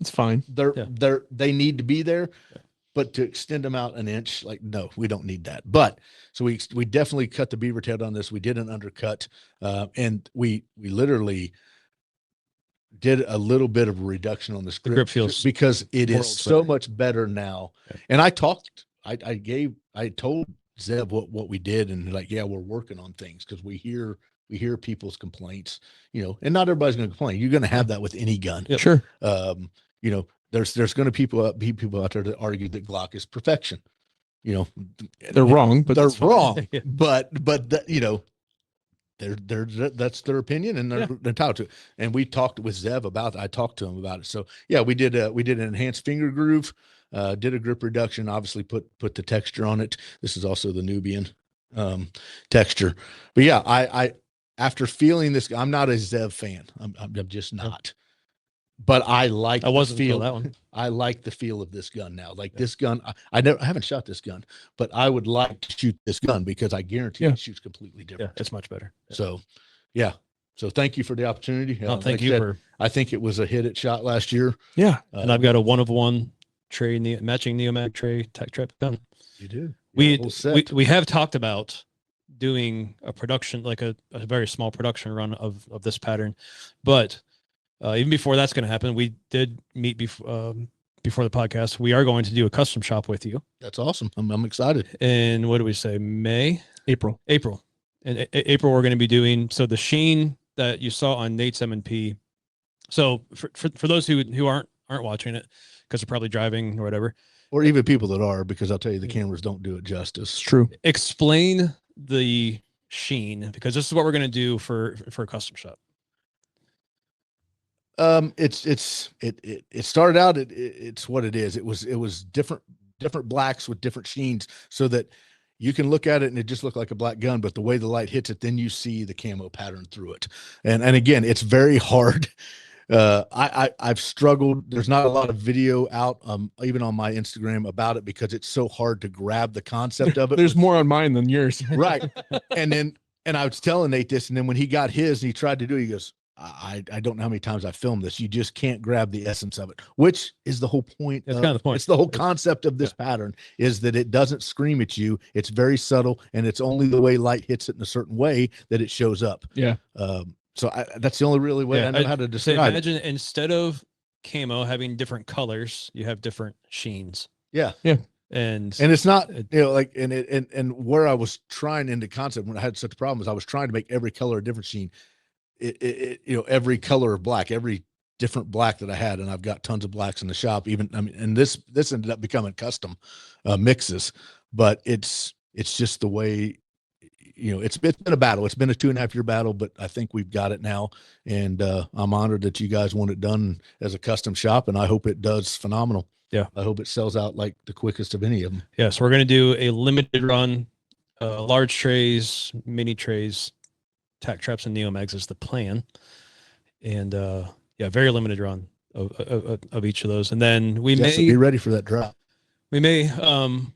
it's fine. They need to be there. but to extend them out an inch, like, no, we don't need that. But so we definitely cut the beaver tail on this. We did an undercut, and we literally did a little bit of a reduction on the grip feels because it is worlds so better. much better now. Yeah. And I told Zeb what we did, and like, yeah, we're working on things because we hear people's complaints, and not everybody's going to complain. You're going to have that with any gun. Yep. Sure. There's going to be people out there that argue that Glock is perfection. They're wrong, but they're that's fine. wrong. Yeah. But that's their opinion, and they're entitled to it. And we talked with Zev about it. I talked to him about it. So yeah, we did an enhanced finger groove, did a grip reduction, obviously put the texture on it. This is also the Nubian texture. But yeah, I after feeling this, I'm not a Zev fan. I'm just not. But I like I wasn't the feel. that one. I like the feel of this gun now. Like this gun, I haven't shot this gun, but I would like to shoot this gun because I guarantee it shoots completely different. Yeah, it's much better. So, yeah. So thank you for the opportunity. Thank like you I said, for. I think it was a hit at shot last year. Yeah. And I've got a 1-of-1 tray, matching Neomag tray tech trap gun. You do. We have talked about doing a production, like a very small production run of this pattern, but even before that's going to happen, we did meet before the podcast. We are going to do a custom shop with you. That's awesome. I'm excited. And what do we say? April. And April, we're going to be doing, so the sheen that you saw on Nate's M&P. So for those who aren't watching it because they're probably driving or whatever, or even people that are, because I'll tell you, the cameras don't do it justice. It's true. Explain the sheen, because this is what we're going to do for a custom shop. It started out, it's what it is. It was different blacks with different sheens, so that you can look at it and it just looked like a black gun, but the way the light hits it, then you see the camo pattern through it. And again, it's very hard. I've struggled. There's not a lot of video out, even on my Instagram, about it because it's so hard to grab the concept of it. There's more on mine than yours. Right. And I was telling Nate this, and then when he got his and he tried to do it, he goes, I don't know how many times I filmed this. You just can't grab the essence of it, which is the whole point. That's kind of the point. It's the whole concept of this pattern, is that it doesn't scream at you. It's very subtle, and it's only the way light hits it in a certain way that it shows up. Yeah. So that's the only really way I know how to describe so it. imagine instead of camo having different colors, you have different sheens. Yeah. Yeah. And it's not, like, and where I was trying into concept when I had such a problem is I was trying to make every color a different sheen. Every color of black, every different black that I had, and I've got tons of blacks in the shop. And this ended up becoming custom mixes, but it's just the way, it's been a battle. It's been a 2.5 year battle, but I think we've got it now. And I'm honored that you guys want it done as a custom shop, and I hope it does phenomenal. Yeah. I hope it sells out like the quickest of any of them. Yeah. So we're going to do a limited run, large trays, mini trays, tack traps, and Neomags is the plan. And very limited run of each of those. And then we may be ready for that drop. We may I'm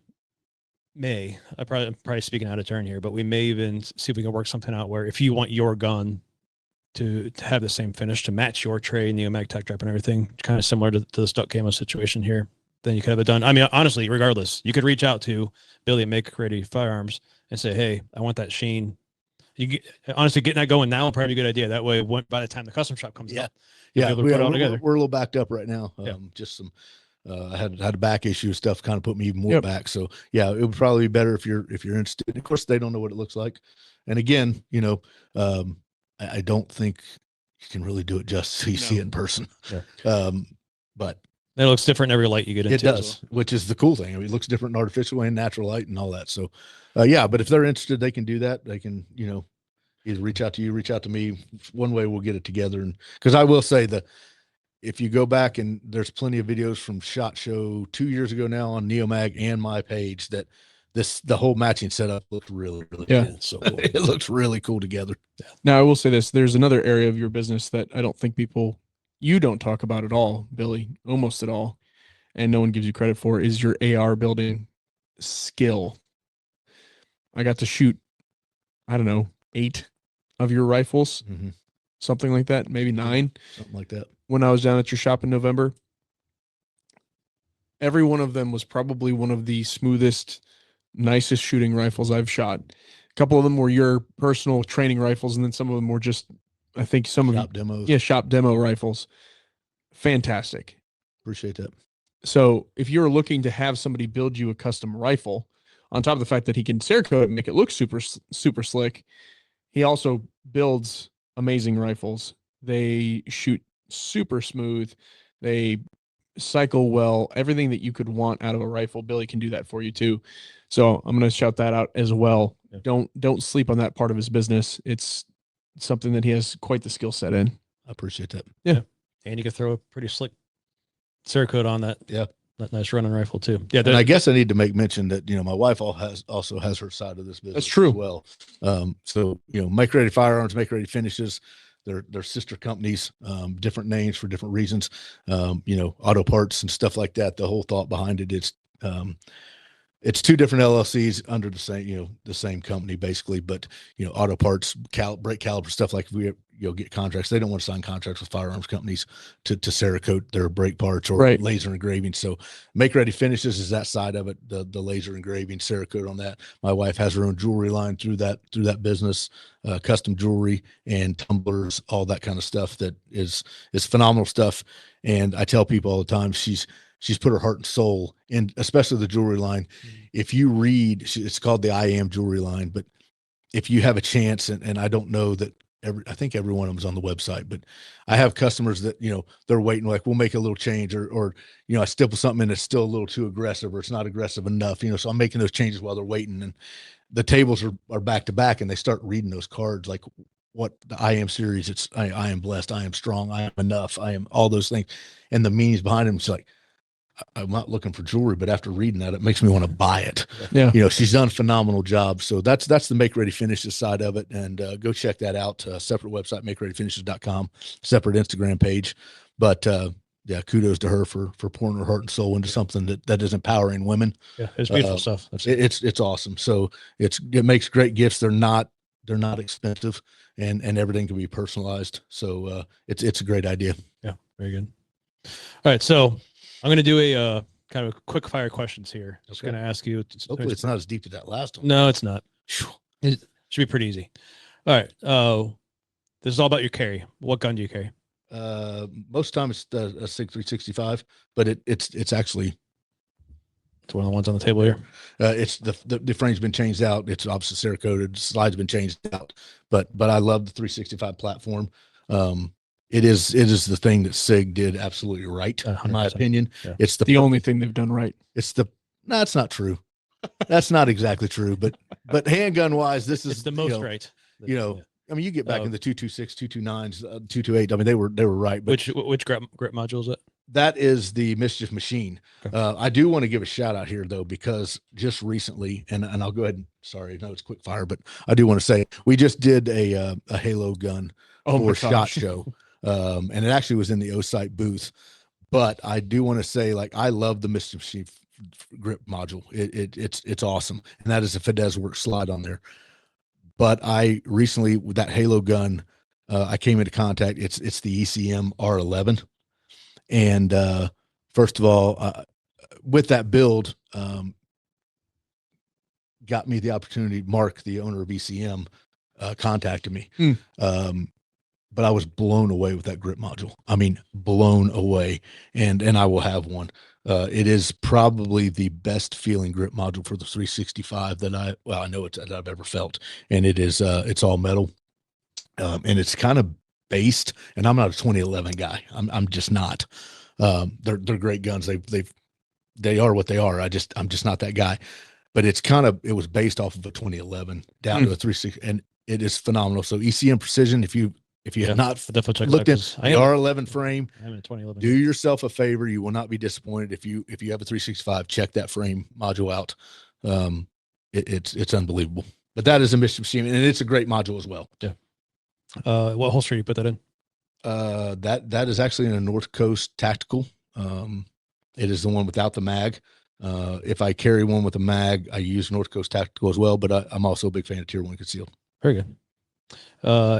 probably speaking out of turn here, but we may even see if we can work something out where if you want your gun to have the same finish to match your tray, Neomag, tack trap, and everything, kind of similar to the stuck camo situation here, then you could have it done. I mean, honestly, regardless, you could reach out to Billy at Make Ready Firearms and say, hey, I want that sheen. Honestly, getting that going now is probably a good idea. That way, by the time the custom shop comes up, we're together. We're a little backed up right now. Just some, I had a back issue stuff kind of put me even more back. So yeah, it would probably be better if you're interested. Of course, they don't know what it looks like. And again, I don't think you can really do it just so you see it in person. Yeah. But it looks different in every light you get into. It does, which is the cool thing. I mean, it looks different in artificial and natural light and all that. So, but if they're interested, they can do that. They can, either reach out to you, reach out to me. One way we'll get it together. And because I will say that if you go back, and there's plenty of videos from SHOT Show 2 years ago now on Neomag and my page, that the whole matching setup looked really, really cool. So it looks really cool together. Now, I will say this. There's another area of your business that I don't think you don't talk about at all, Billy, almost at all, and no one gives you credit for, is your AR building skill. I got to shoot, I don't know, 8 of your rifles, something like that, maybe 9. Something like that. When I was down at your shop in November. Every one of them was probably one of the smoothest, nicest shooting rifles I've shot. A couple of them were your personal training rifles, and then some of them were just, I think some of Shop demos. Yeah, shop demo rifles. Fantastic. Appreciate that. So if you're looking to have somebody build you a custom rifle, on top of the fact that he can Cerakote and make it look super slick, he also builds amazing rifles. They shoot super smooth. They cycle well. Everything that you could want out of a rifle, Billy can do that for you too. So I'm going to shout that out as well. Yeah. Don't sleep on that part of his business. It's something that he has quite the skill set in. I appreciate that. Yeah. And you could throw a pretty slick Cerakote on that. Yeah. That nice running rifle too. Yeah. And I guess I need to make mention that, my wife also has her side of this business. That's true. As well. So, Make Ready Firearms, Make Ready Finishes, they're sister companies, different names for different reasons. Auto parts and stuff like that. The whole thought behind it is, it's two different LLCs under the same company basically, but auto parts, brake caliper stuff like we get contracts. They don't want to sign contracts with firearms companies to Cerakote their brake parts or laser engraving. So Make Ready Finishes is that side of it, the laser engraving, Cerakote on that. My wife has her own jewelry line through that business, custom jewelry and tumblers, all that kind of stuff that is phenomenal stuff. And I tell people all the time, she's put her heart and soul in, especially the jewelry line. If you read, it's called the I Am jewelry line, but if you have a chance, and I don't know that I think every one of them's on the website, but I have customers that, they're waiting, like, we'll make a little change or, I stipple something and it's still a little too aggressive or it's not aggressive enough, so I'm making those changes while they're waiting, and the tables are back to back and they start reading those cards, like what the I Am series, it's, I am blessed, I am strong, I am enough, I am all those things. And the meanings behind them, it's like, I'm not looking for jewelry, but after reading that, it makes me want to buy it. Yeah. She's done a phenomenal job. So that's the Make Ready Finishes side of it. And go check that out. Separate website, makereadyfinishes.com, separate Instagram page. But yeah, kudos to her for pouring her heart and soul into something that is empowering women. Yeah, it's beautiful stuff. It's awesome. So it makes great gifts. They're not expensive, and everything can be personalized. So it's a great idea. Yeah, very good. All right, so I'm going to do a kind of quick fire questions here. Just going to ask you. Hopefully it's not as deep as that last one. No, it's not. It should be pretty easy. All right. This is all about your carry. What gun do you carry? Most of the time it's a SIG 365, but it's actually. It's one of the ones on the table here. It's the frame's been changed out. It's obviously Cerakoted. Slide's been changed out, but I love the 365 platform. It is the thing that SIG did absolutely right, 100%. in my opinion. Yeah. It's The only thing they've done right. No, that's not true. That's not exactly true, but handgun wise, this is It's the most right. I mean, you get back in the 226, 229s, 228. I mean, they were right. But which grip module is it? that is the Mischief Machine. Okay. I do want to give a shout out here though, because just recently, and I'll go ahead and sorry, no, it's quick fire, but I do want to say we just did a Halo gun for SHOT Show. And it actually was in the O-Site booth, but I do want to say, like, I love the Mischief Machine grip module. It's awesome. And that is a Fidesz Works slide on there. But I recently, with that Halo gun, I came into contact. It's the ECM R11. And first of all, with that build, got me the opportunity. Mark, the owner of ECM, contacted me. But I was blown away with that grip module. I mean, blown away. And I will have one. It is probably the best feeling grip module for the 365 that I know that I've ever felt. And it is, it's all metal. And it's kind of based, and I'm not a 2011 guy. I'm just not. They're great guns. They are what they are. I'm just not that guy. But it was based off of a 2011 down to a 360, and it is phenomenal. So ECM Precision, if you have not looked at the R11 frame, I'm in 2011. do yourself a favor. You will not be disappointed if you have a 365. Check that frame module out. It's unbelievable. But that is a Mischief Machine, and it's a great module as well. Yeah. What holster do you put that in? That is actually in a North Coast Tactical. It is the one without the mag. If I carry one with a mag, I use North Coast Tactical as well. But I'm also a big fan of Tier 1 concealed. Very good.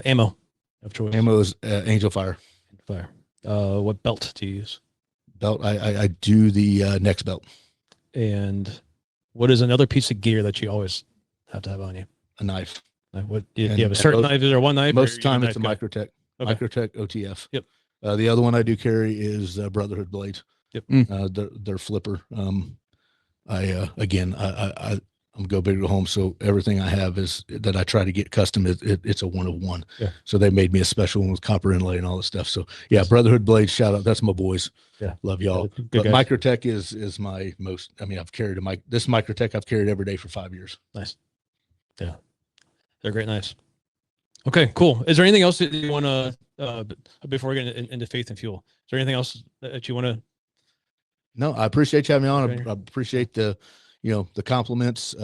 Ammo of choice. Ammo is Angel Fire. Fire. What belt do you use? Belt. I do the next belt. And what is another piece of gear that you always have to have on you? A knife. What do you have a certain knife? Is there one knife? Most of the time it's a Microtech. Okay. Microtech OTF. Yep. The other one I do carry is Brotherhood blades. Yep. They're flipper. I'm go big to home, so everything I have is that I try to get custom. It's a 1 of 1. Yeah. So they made me a special one with copper inlay and all this stuff. So yeah, Brotherhood blades. Shout out. That's my boys. Yeah. Love y'all. Good but guys. Microtech is my most. I mean, I've carried this Microtech I've carried every day for 5 years. Nice. Yeah. They're great knives. Okay, cool. Is there anything else that you want to, before we get into faith and fuel, is there anything else that you want to? No, I appreciate you having me on. I appreciate the compliments.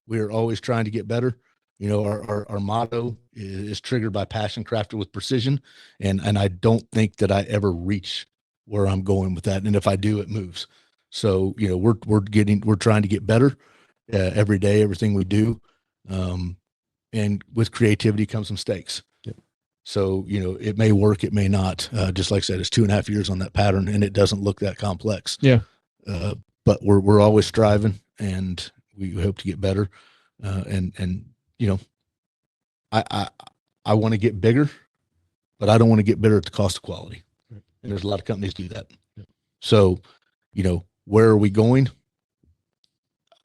We are always trying to get better. Our motto is triggered by passion, crafted with precision. And I don't think that I ever reach where I'm going with that. And if I do, it moves. So, we're trying to get better every day, everything we do. And with creativity comes mistakes. Yep. So, it may work, it may not. Just like I said, it's 2.5 years on that pattern and it doesn't look that complex. Yeah. But we're always striving and we hope to get better. I want to get bigger, but I don't want to get better at the cost of quality. Right. And there's a lot of companies do that. Yep. So, where are we going?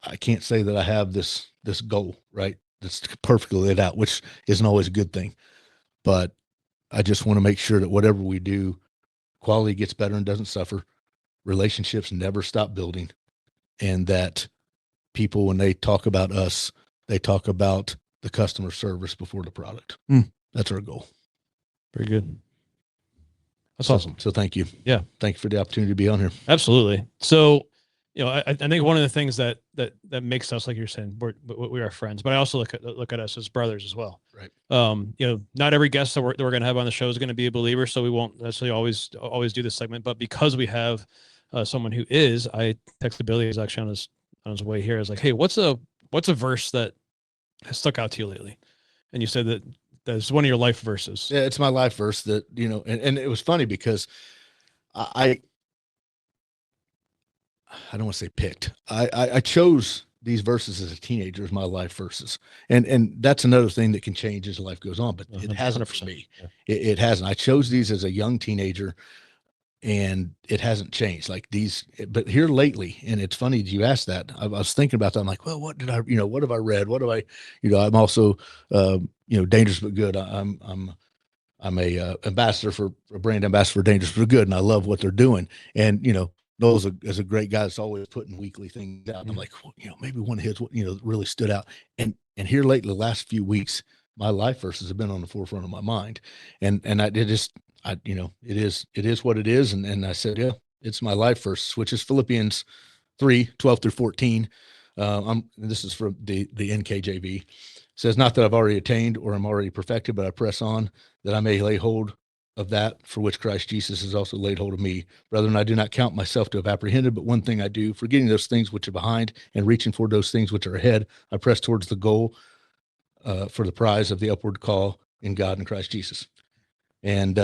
I can't say that I have this goal, right? That's perfectly laid out, which isn't always a good thing. But I just want to make sure that whatever we do, quality gets better and doesn't suffer. Relationships never stop building. And that people, when they talk about us, they talk about the customer service before the product. That's our goal. Very good. That's awesome. So thank you. Yeah. Thank you for the opportunity to be on here. Absolutely. So, I think one of the things that makes us, like you're saying, we are friends, but I also look at us as brothers as well. Right. Not every guest that we're going to have on the show is going to be a believer, so we won't necessarily always do this segment. But because we have someone who is, I texted Billy. He's actually on his way here. I was like, hey, what's a verse that has stuck out to you lately? And you said that's one of your life verses. Yeah, it's my life verse that, and it was funny because I don't want to say picked. I chose these verses as a teenager as my life verses. And that's another thing that can change as life goes on, but it hasn't for me. Yeah. It hasn't. I chose these as a young teenager and it hasn't changed like these, but here lately, and it's funny you asked that. I was thinking about that. I'm like, well, what have I read? What do I, I'm also, Dangerous but Good. I'm a ambassador for a brand ambassador for Dangerous but Good. And I love what they're doing. And, Noel's is a great guy that's always putting weekly things out. And I'm like, well, maybe one of his, really stood out. And here lately, the last few weeks, my life verses have been on the forefront of my mind. And it is what it is. And I said, yeah, it's my life verse, which is Philippians 3:12-14. This is from the NKJV. It says, not that I've already attained or I'm already perfected, but I press on that I may lay hold of that for which Christ Jesus has also laid hold of me. Brethren, I do not count myself to have apprehended, but one thing I do, forgetting those things which are behind and reaching for those things which are ahead, I press towards the goal for the prize of the upward call in God and Christ Jesus. And,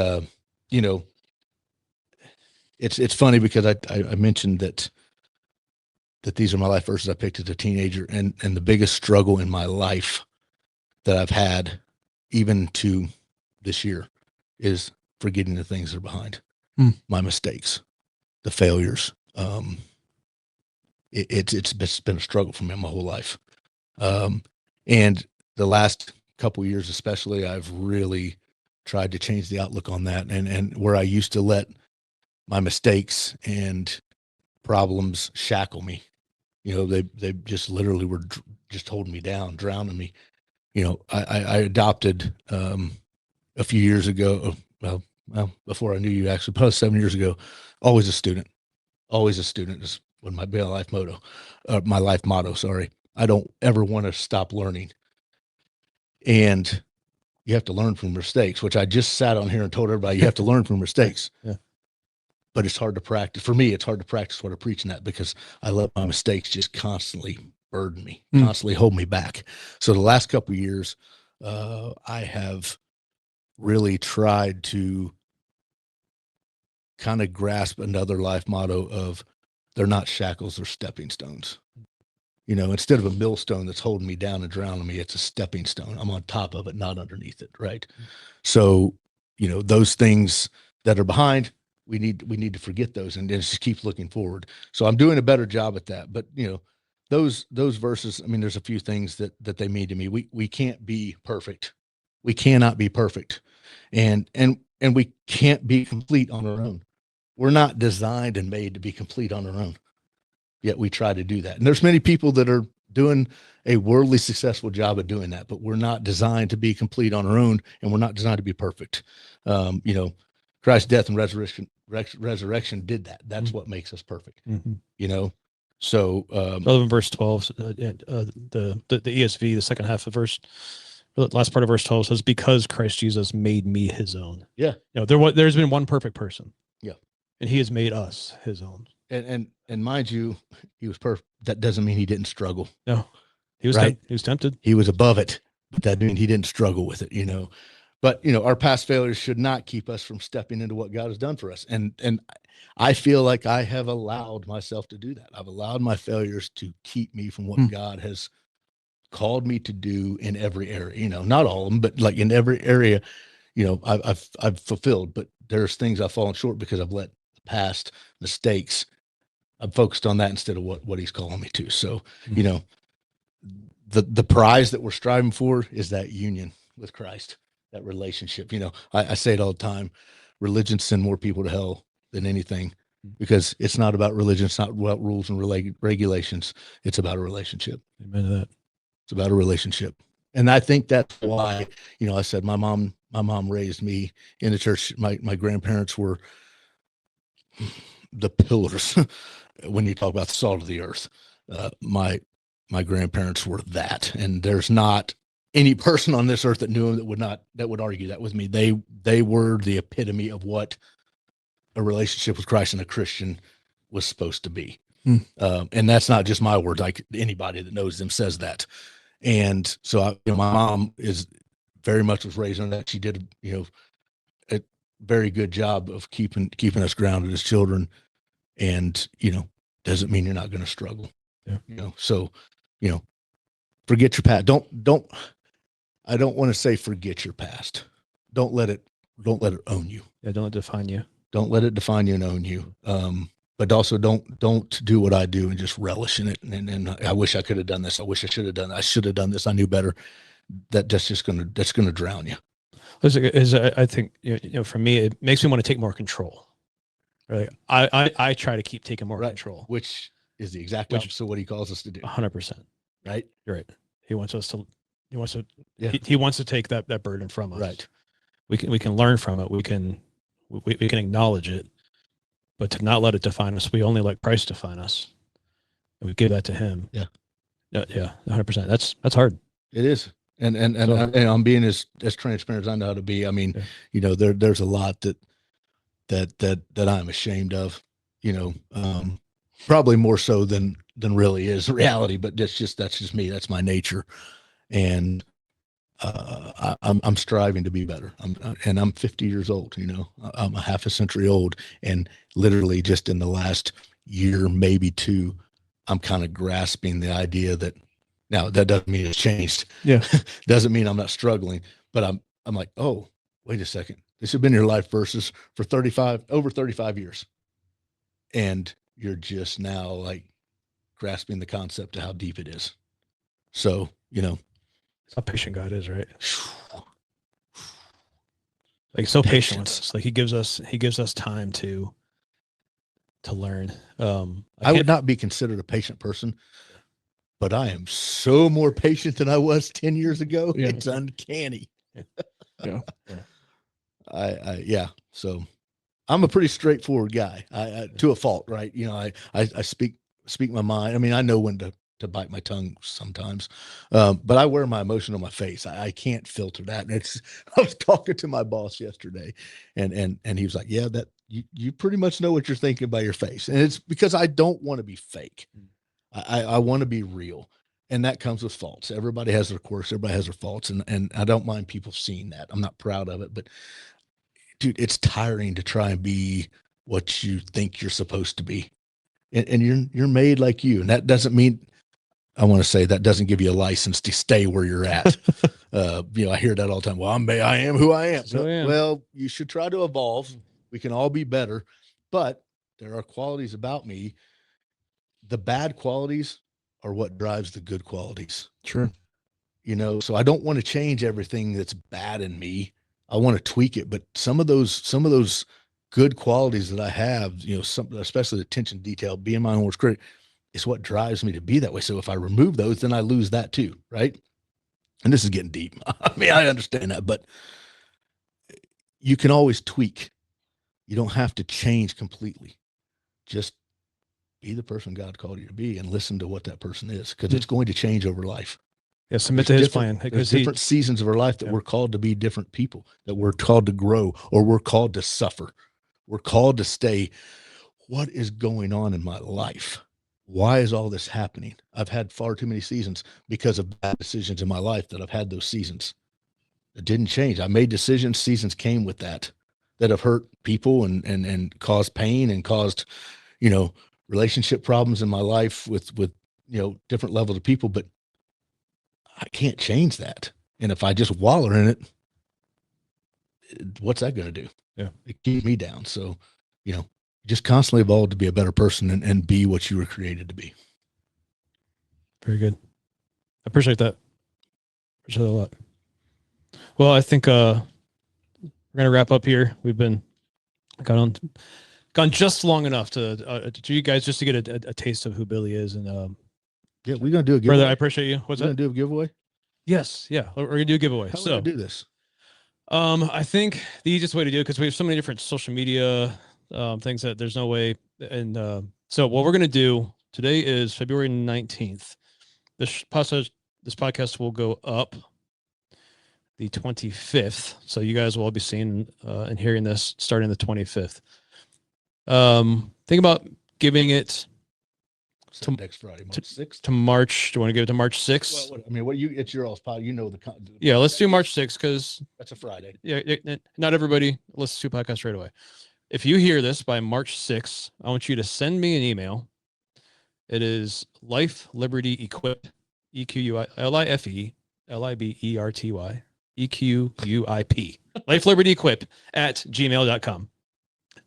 it's funny because I mentioned that these are my life verses I picked as a teenager, and the biggest struggle in my life that I've had even to this year is forgetting the things that are behind, my mistakes, the failures. It's been a struggle for me my whole life. And the last couple of years, especially, I've really tried to change the outlook on that. And where I used to let my mistakes and problems shackle me, they just literally were just holding me down, drowning me. I adopted, a few years ago, well, before I knew you, actually, probably 7 years ago, always a student is my life motto, my life motto. Sorry. I don't ever want to stop learning. And you have to learn from mistakes, which I just sat on here and told everybody you have to learn from mistakes. Yeah. But it's hard to practice. For me, it's hard to practice what I preach in that because I let my mistakes just constantly burden me, constantly hold me back. So the last couple of years, I have really tried to kind of grasp another life motto of they're not shackles, they're stepping stones. Instead of a millstone that's holding me down and drowning me, it's a stepping stone. I'm on top of it, not underneath it. Right. So, those things that are behind, we need to forget those and just keep looking forward. So I'm doing a better job at that. But, those verses, I mean, there's a few things that they mean to me. We can't be perfect. We cannot be perfect. And we can't be complete on our own. We're not designed and made to be complete on our own. Yet we try to do that. And there's many people that are doing a worldly successful job of doing that, but we're not designed to be complete on our own, and we're not designed to be perfect. Christ's death and resurrection did that. That's what makes us perfect. So other than verse 12, the ESV, the second half of the last part of verse 12 says, because Christ Jesus made me his own. Yeah. There's been one perfect person. Yeah. And he has made us his own. And mind you, he was perfect. That doesn't mean he didn't struggle. No, he was right. He was tempted. He was above it, but that means he didn't struggle with it. But our past failures should not keep us from stepping into what God has done for us. And I feel like I have allowed myself to do that. I've allowed my failures to keep me from what God has called me to do in every area. Not all of them, but like in every area, I've fulfilled. But there's things I've fallen short because I've let the past mistakes. I'm focused on that instead of what he's calling me to. So, the prize that we're striving for is that union with Christ, that relationship. I say it all the time, religion send more people to hell than anything, because it's not about religion. It's not about rules and regulations. It's about a relationship. Amen to that. It's about a relationship. And I think that's why, I said, my mom raised me in the church. My grandparents were the pillars. When you talk about the salt of the earth, my grandparents were that, and there's not any person on this earth that knew him that would argue that with me. They were the epitome of what a relationship with Christ and a Christian was supposed to be. And that's not just my words. Like, anybody that knows them says that. And so my mom is very much was raised on that. She did, a very good job of keeping us grounded as children. And, doesn't mean you're not going to struggle. Yeah. So, forget your past. I don't want to say forget your past. Don't let it own you. Yeah. Don't let it define you. Don't let it define you and own you. But also don't do what I do and just relish in it. And I wish I could have done this. I wish I should have done that. I should have done this. I knew better. That's going to drown you. I think, for me, it makes me want to take more control. Right. I try to keep taking more control, which is the exact opposite of what he calls us to do. 100%. Right. You're right. He wants to take that burden from us. Right. We can learn from it. We can acknowledge it, but to not let it define us. We only let Christ define us, and we give that to him. Yeah. Yeah. 100%. That's hard. It is. And I'm being as transparent as I know how to be. I mean, there's a lot that I'm ashamed of, probably more so than really is reality, but that's just me. That's my nature. And I'm striving to be better. I'm 50 years old, I'm a half a century old, and literally just in the last year, maybe two, I'm kind of grasping the idea that now that doesn't mean it's changed. Yeah. Doesn't mean I'm not struggling, but I'm like, oh, wait a second. This has been your life verses for over 35 years. And you're just now like grasping the concept of how deep it is. So, How patient God is, right? Like, so patient with us. Like, he gives us time to learn. I would not be considered a patient person, but I am so more patient than I was 10 years ago. Yeah. It's uncanny. Yeah. So I'm a pretty straightforward guy, to a fault, right? I speak my mind. I mean, I know when to bite my tongue sometimes, but I wear my emotion on my face. I can't filter that. And I was talking to my boss yesterday, and he was like, yeah, that you pretty much know what you're thinking by your face. And it's because I don't want to be fake. I want to be real. And that comes with faults. Everybody has their quirks. Everybody has their faults. And I don't mind people seeing that. I'm not proud of it, but dude, it's tiring to try and be what you think you're supposed to be. And you're made like you. And that doesn't mean, I want to say, that doesn't give you a license to stay where you're at. I hear that all the time. Well, I am who I am. Well, you should try to evolve. We can all be better, but there are qualities about me. The bad qualities are what drives the good qualities. Sure. So I don't want to change everything that's bad in me. I want to tweak it, but some of those good qualities that I have, especially the attention to detail, being my own worst critic, is what drives me to be that way. So if I remove those, then I lose that too, right? And this is getting deep. I mean, I understand that, but you can always tweak. You don't have to change completely. Just be the person God called you to be and listen to what that person is, because it's going to change over life. Yeah, submit to his plan. There's different seasons of our life that we're called to be different people, that we're called to grow, or we're called to suffer. We're called to stay. What is going on in my life? Why is all this happening? I've had far too many seasons because of bad decisions in my life that I've had those seasons. It didn't change. I made decisions. Seasons came with that have hurt people and caused pain and caused, relationship problems in my life with different levels of people, but I can't change that. And if I just wallow in it, what's that going to do? Yeah. It keeps me down. So, just constantly evolve to be a better person and be what you were created to be. Very good. I appreciate that. Appreciate that a lot. Well, I think we're going to wrap up here. We've gone just long enough to you guys just to get a taste of who Billy is. And yeah, we're going to do a giveaway. brother, I appreciate you. What's that? Going to do a giveaway? Yes. Yeah. We're going to do a giveaway. How are we going to do this? I think the easiest way to do it, because we have so many different social media things that there's no way. And so what we're going to do today is February 19th. This podcast will go up the 25th. So you guys will all be seeing and hearing this starting the 25th. Think about giving it to next Friday, March 6th. To March. Do you want to give it to March 6th? Well, it's your all's pod. Yeah, let's do March 6th because that's a Friday. Yeah, not everybody listens to podcasts right away. If you hear this by March 6th, I want you to send me an email. It is Life Liberty Equip, EQUILIFE, LIBERTY, EQUIP, Life Liberty Equip @gmail.com.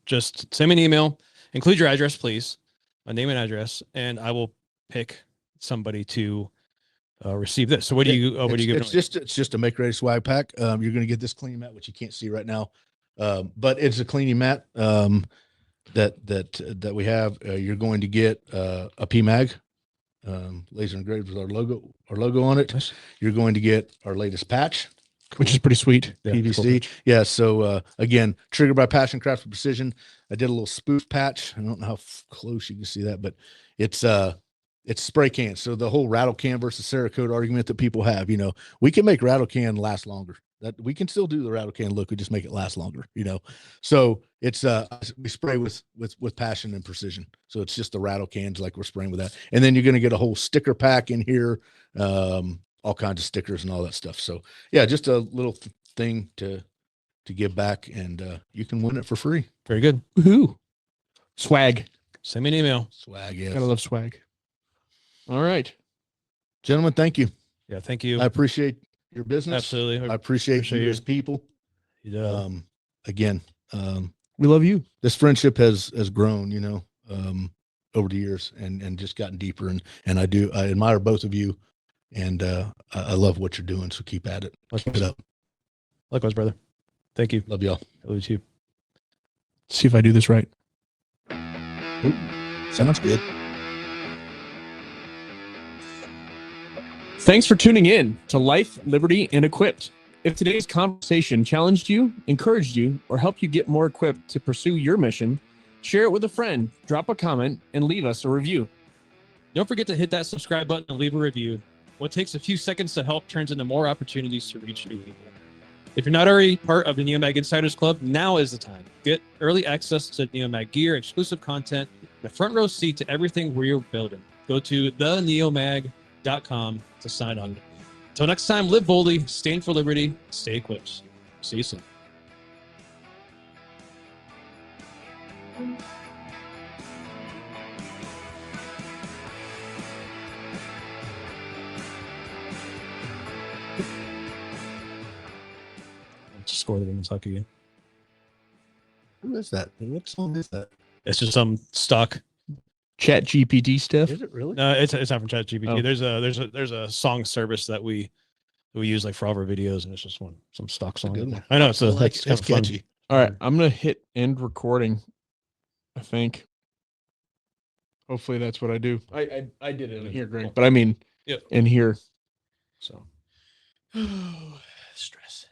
Just send me an email, include your address, please, a name and address, and I will pick somebody to receive this. So what do you give? It's just a Make Ready swag pack. You're going to get this cleaning mat, which you can't see right now, but it's a cleaning mat that we have. You're going to get a PMag, laser engraved with our logo on it. Nice. You're going to get our latest patch, which is pretty sweet. PVC. Cool. Yeah. So again, triggered by passion, craft with precision. I did a little spoof patch. I don't know how close you can see that, but it's spray can. So the whole rattle can versus Cerakote argument that people have, we can make rattle can last longer. That we can still do the rattle can look. We just make it last longer, So it's we spray with passion and precision. So it's just the rattle cans like we're spraying with that. And then you're going to get a whole sticker pack in here, all kinds of stickers and all that stuff. So yeah, just a little thing to give back, and you can win it for free. Very good. Woohoo! Swag. Send me an email. Swag. Yeah. Gotta love swag. All right, gentlemen. Thank you. Yeah. Thank you. I appreciate your business. Absolutely. I appreciate you as people. Yeah. Again, we love you. This friendship has grown, over the years and just gotten deeper. And I admire both of you, and I love what you're doing. So keep at it. Keep it up. Likewise, brother. Thank you. Love y'all. I love you too. See if I do this right. Ooh, sounds good. Thanks for tuning in to Life, Liberty, and Equipped. If today's conversation challenged you, encouraged you, or helped you get more equipped to pursue your mission, share it with a friend, drop a comment, and leave us a review. Don't forget to hit that subscribe button and leave a review. What takes a few seconds to help turns into more opportunities to reach new people. If you're not already part of the Neomag Insiders Club, now is the time. Get early access to Neomag gear, exclusive content, and a front row seat to everything we're building. Go to theneomag.com to sign on. Until next time, live boldly, stand for liberty, stay equipped. See you soon. Score the Kentucky. Who is that? What song is that? It's just some stock. Chat GPT stuff. Is it really? No, it's not from ChatGPT. Oh. There's a song service that we use like for all of our videos, and it's just some stock song. good one. I know it's It's kind of fun. catchy. All right, I'm gonna hit end recording. I think. Hopefully that's what I do. I did it in here, Greg, but I mean, Yep. in here. So Stress.